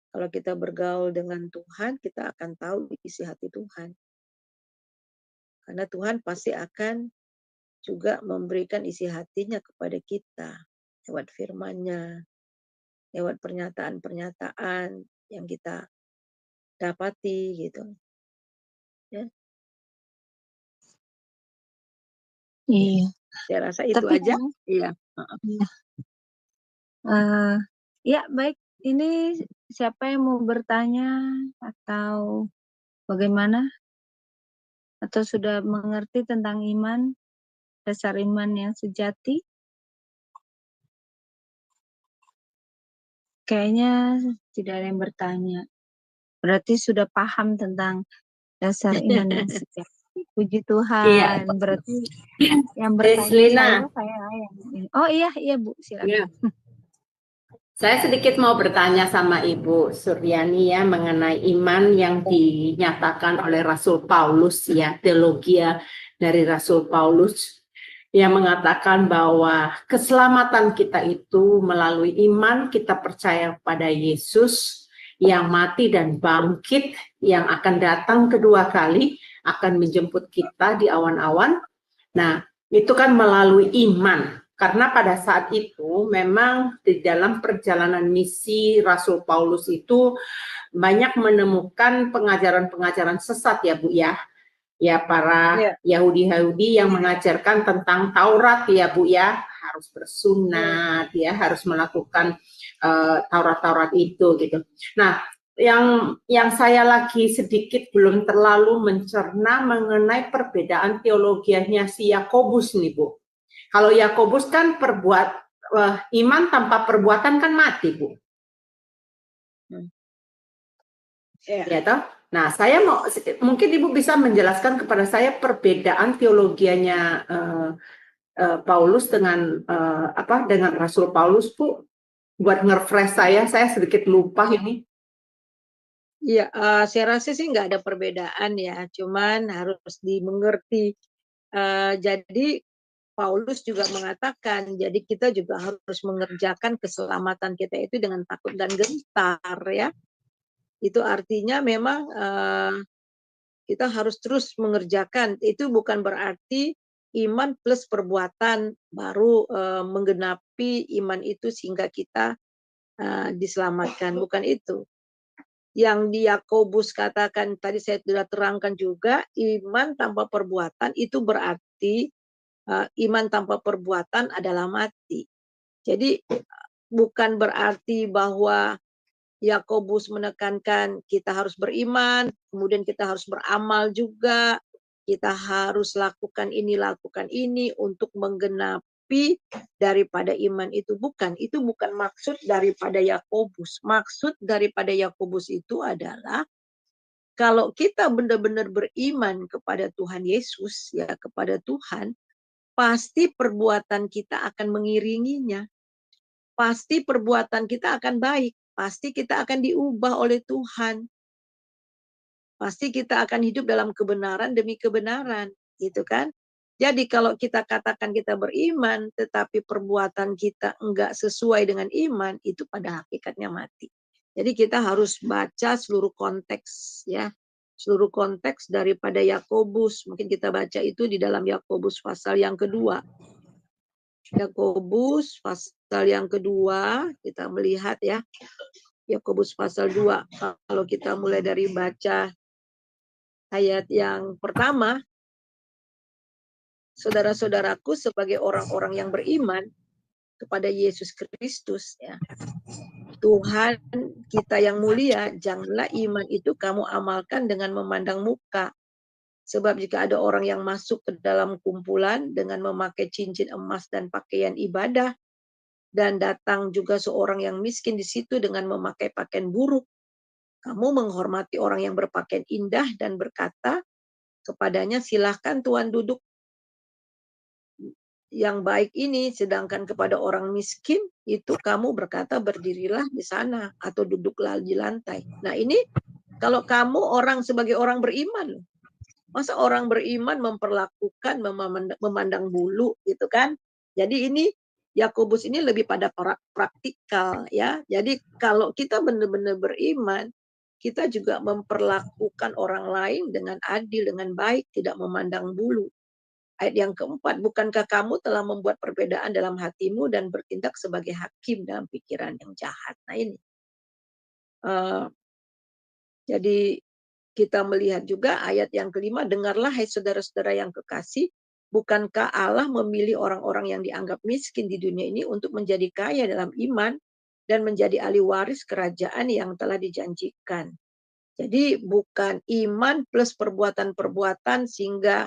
Kalau kita bergaul dengan Tuhan, kita akan tahu isi hati Tuhan. Karena Tuhan pasti akan juga memberikan isi hatinya kepada kita lewat firman-Nya, lewat pernyataan-pernyataan yang kita dapati gitu. Ya. Iya. Saya rasa itu tapi aja. Iya. Ya baik, ini siapa yang mau bertanya atau bagaimana? Atau sudah mengerti tentang iman, dasar iman yang sejati? Kayaknya tidak ada yang bertanya. Berarti sudah paham tentang dasar iman yang sejati. Puji Tuhan. Iya. Berarti yang bertanya saya yang ini. Oh iya Bu, silakan. Iya. Saya sedikit mau bertanya sama Ibu Suryani ya mengenai iman yang dinyatakan oleh Rasul Paulus ya, teologia dari Rasul Paulus yang mengatakan bahwa keselamatan kita itu melalui iman kita percaya pada Yesus yang mati dan bangkit, yang akan datang kedua kali, akan menjemput kita di awan-awan. Nah, itu kan melalui iman. Karena pada saat itu memang di dalam perjalanan misi Rasul Paulus itu banyak menemukan pengajaran-pengajaran sesat ya Bu ya. Ya para Yahudi-Yahudi yang mengajarkan tentang Taurat ya Bu ya, harus bersunat ya, harus melakukan Taurat-Taurat itu gitu. Nah, yang saya lagi sedikit belum terlalu mencerna mengenai perbedaan teologianya si Yakobus nih Bu. Kalau Yakobus kan iman tanpa perbuatan kan mati, Bu. Ya toh? Nah, saya mau mungkin Ibu bisa menjelaskan kepada saya perbedaan teologianya Paulus dengan dengan Rasul Paulus, Bu. Buat nge-refresh saya sedikit lupa ini. Iya, saya rasa sih nggak ada perbedaan ya, cuman harus dimengerti. Jadi Paulus juga mengatakan, jadi kita juga harus mengerjakan keselamatan kita itu dengan takut dan gentar ya. Itu artinya memang kita harus terus mengerjakan. Itu bukan berarti iman plus perbuatan baru menggenapi iman itu sehingga kita diselamatkan. Bukan itu. Yang di Yakobus katakan, tadi saya sudah terangkan juga, iman tanpa perbuatan itu berarti iman tanpa perbuatan adalah mati. Jadi bukan berarti bahwa Yakobus menekankan kita harus beriman, kemudian kita harus beramal juga, kita harus lakukan ini untuk menggenapi daripada iman itu. Itu bukan maksud daripada Yakobus. Maksud daripada Yakobus itu adalah kalau kita benar-benar beriman kepada Tuhan Yesus, ya kepada Tuhan, pasti perbuatan kita akan mengiringinya. Pasti perbuatan kita akan baik. Pasti kita akan diubah oleh Tuhan. Pasti kita akan hidup dalam kebenaran demi kebenaran. Gitu kan? Jadi kalau kita katakan kita beriman, tetapi perbuatan kita enggak sesuai dengan iman, itu pada hakikatnya mati. Jadi kita harus baca seluruh konteks ya. Seluruh konteks daripada Yakobus. Mungkin kita baca itu di dalam Yakobus pasal yang kedua. Yakobus pasal yang kedua, kita melihat ya. Yakobus pasal 2. Kalau kita mulai dari baca ayat yang pertama, saudara-saudaraku sebagai orang-orang yang beriman kepada Yesus Kristus ya. Tuhan kita yang mulia, janganlah iman itu kamu amalkan dengan memandang muka. Sebab jika ada orang yang masuk ke dalam kumpulan dengan memakai cincin emas dan pakaian ibadah, dan datang juga seorang yang miskin di situ dengan memakai pakaian buruk, kamu menghormati orang yang berpakaian indah dan berkata kepadanya, silahkan Tuhan duduk yang baik ini, sedangkan kepada orang miskin itu kamu berkata berdirilah di sana atau duduklah di lantai. Nah ini kalau kamu orang sebagai orang beriman, masa orang beriman memperlakukan memandang bulu gitu kan? Jadi ini Yakobus ini lebih pada praktikal ya. Jadi kalau kita benar-benar beriman, kita juga memperlakukan orang lain dengan adil, dengan baik, tidak memandang bulu. Ayat yang keempat, bukankah kamu telah membuat perbedaan dalam hatimu dan bertindak sebagai hakim dalam pikiran yang jahat. Nah ini. Jadi kita melihat juga ayat yang kelima, dengarlah hai saudara-saudara yang kekasih, bukankah Allah memilih orang-orang yang dianggap miskin di dunia ini untuk menjadi kaya dalam iman dan menjadi ahli waris kerajaan yang telah dijanjikan. Jadi bukan iman plus perbuatan-perbuatan sehingga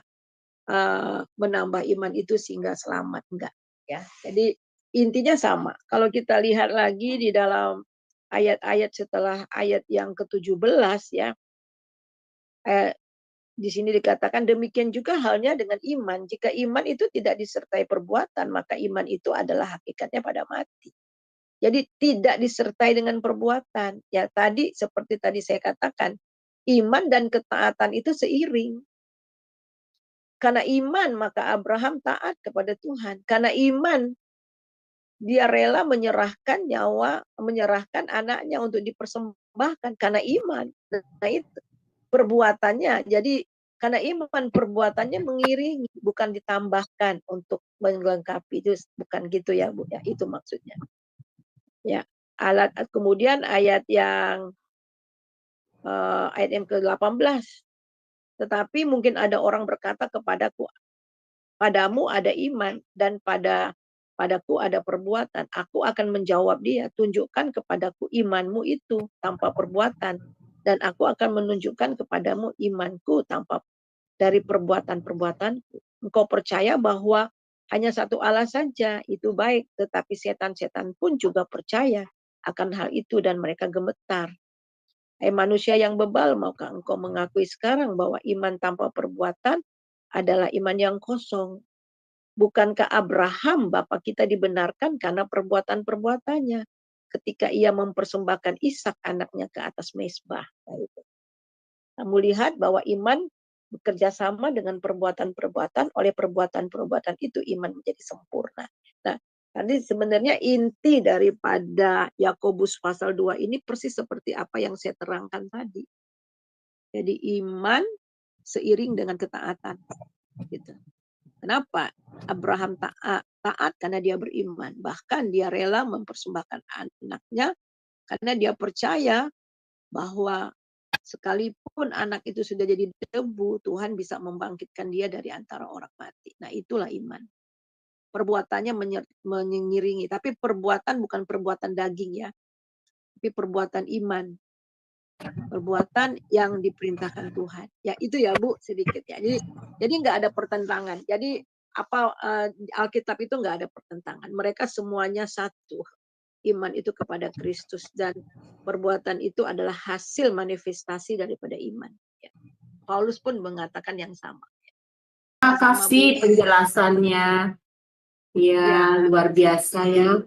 menambah iman itu sehingga selamat, enggak ya. Jadi intinya sama. Kalau kita lihat lagi di dalam ayat-ayat setelah ayat yang ke-17 ya, di sini dikatakan demikian juga halnya dengan iman. Jika iman itu tidak disertai perbuatan, maka iman itu adalah hakikatnya pada mati. Jadi tidak disertai dengan perbuatan. Ya tadi seperti tadi saya katakan, iman dan ketaatan itu seiring. Karena iman maka Abraham taat kepada Tuhan. Karena iman dia rela menyerahkan nyawa, menyerahkan anaknya untuk dipersembahkan karena iman. Nah itu perbuatannya. Jadi karena iman perbuatannya mengiringi, bukan ditambahkan untuk melengkapi. Itu bukan gitu ya Bu ya, itu maksudnya. Ya. Kemudian ayat yang ke-18. Tetapi mungkin ada orang berkata kepadaku, padamu ada iman dan padaku ada perbuatan. Aku akan menjawab dia, tunjukkan kepadaku imanmu itu tanpa perbuatan. Dan aku akan menunjukkan kepadamu imanku tanpa dari perbuatan-perbuatanku. Engkau percaya bahwa hanya satu Allah saja, itu baik. Tetapi setan-setan pun juga percaya akan hal itu dan mereka gemetar. Hai manusia yang bebal, maukah engkau mengakui sekarang bahwa iman tanpa perbuatan adalah iman yang kosong? Bukankah Abraham bapa kita dibenarkan karena perbuatan-perbuatannya ketika ia mempersembahkan Ishak anaknya ke atas mezbah? Nah, itu. Kamu lihat bahwa iman bekerja sama dengan perbuatan-perbuatan, oleh perbuatan-perbuatan itu iman menjadi sempurna. Nah, tadi sebenarnya inti daripada Yakobus pasal 2 ini persis seperti apa yang saya terangkan tadi. Jadi iman seiring dengan ketaatan. Gitu. Kenapa? Abraham taat karena dia beriman. Bahkan dia rela mempersembahkan anaknya karena dia percaya bahwa sekalipun anak itu sudah jadi debu, Tuhan bisa membangkitkan dia dari antara orang mati. Nah itulah iman. Perbuatannya mengiringi. Tapi perbuatan bukan perbuatan daging ya. Tapi perbuatan iman. Perbuatan yang diperintahkan Tuhan. Ya itu ya Bu sedikit ya. Jadi nggak ada pertentangan. Jadi Alkitab itu nggak ada pertentangan. Mereka semuanya satu. Iman itu kepada Kristus dan perbuatan itu adalah hasil manifestasi daripada iman. Ya. Paulus pun mengatakan yang sama. Terima kasih penjelasannya. Ya, luar biasa ya.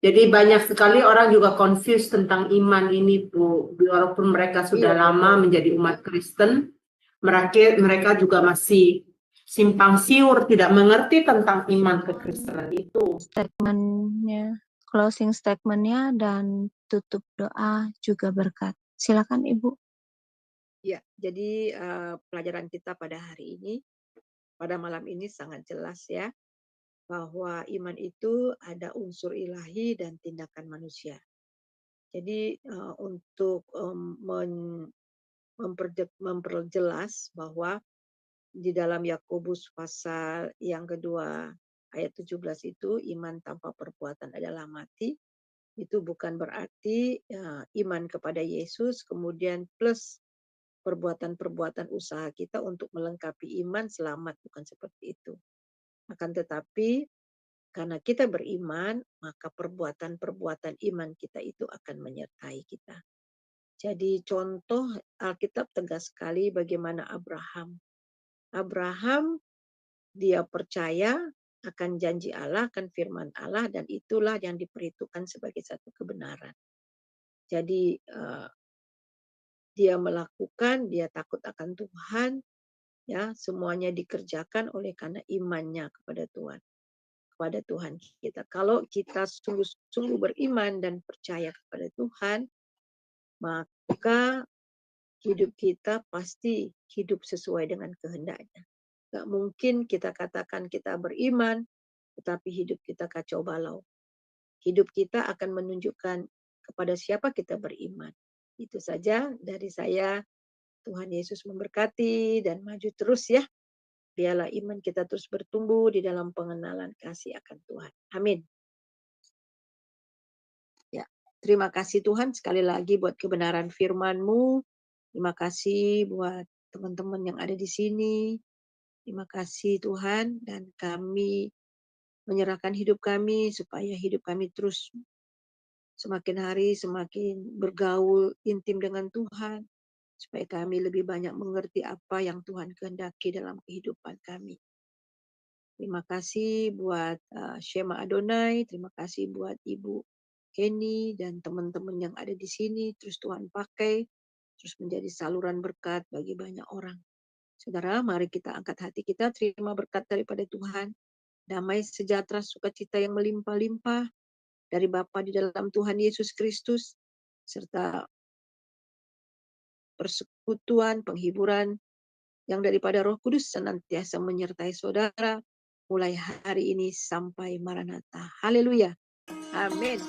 Jadi banyak sekali orang juga confused tentang iman ini Bu. Walaupun mereka sudah lama menjadi umat Kristen, mereka juga masih simpang siur, tidak mengerti tentang iman kekristenan itu. Statementnya, closing statementnya dan tutup doa juga berkat. Silakan Ibu. Ya, jadi pelajaran kita pada hari ini, pada malam ini sangat jelas ya, bahwa iman itu ada unsur ilahi dan tindakan manusia. Jadi untuk memperjelas bahwa di dalam Yakobus pasal yang kedua ayat 17 itu iman tanpa perbuatan adalah mati. Itu bukan berarti iman kepada Yesus kemudian plus perbuatan-perbuatan usaha kita untuk melengkapi iman selamat, bukan seperti itu. Akan tetapi karena kita beriman, maka perbuatan-perbuatan iman kita itu akan menyertai kita. Jadi contoh Alkitab tegas sekali bagaimana Abraham. Abraham dia percaya akan janji Allah, akan firman Allah, dan itulah yang diperhitungkan sebagai satu kebenaran. Jadi dia melakukan, dia takut akan Tuhan, ya semuanya dikerjakan oleh karena imannya kepada Tuhan. Kepada Tuhan kita. Kalau kita sungguh-sungguh beriman dan percaya kepada Tuhan, maka hidup kita pasti hidup sesuai dengan kehendaknya. Gak mungkin kita katakan kita beriman, tetapi hidup kita kacau balau. Hidup kita akan menunjukkan kepada siapa kita beriman. Itu saja dari saya. Tuhan Yesus memberkati dan maju terus ya. Biarlah iman kita terus bertumbuh di dalam pengenalan kasih akan Tuhan. Amin. Ya, terima kasih Tuhan sekali lagi buat kebenaran firman-Mu. Terima kasih buat teman-teman yang ada di sini. Terima kasih Tuhan, dan kami menyerahkan hidup kami supaya hidup kami terus semakin hari semakin bergaul intim dengan Tuhan. Supaya kami lebih banyak mengerti apa yang Tuhan kehendaki dalam kehidupan kami. Terima kasih buat Shema Adonai, terima kasih buat Ibu Kenny dan teman-teman yang ada di sini. Terus Tuhan pakai, terus menjadi saluran berkat bagi banyak orang. Saudara, mari kita angkat hati kita, terima berkat daripada Tuhan. Damai sejahtera, sukacita yang melimpah-limpah dari Bapa di dalam Tuhan Yesus Kristus, serta persekutuan, penghiburan yang daripada Roh Kudus senantiasa menyertai saudara mulai hari ini sampai Maranatha. Haleluya. Amin.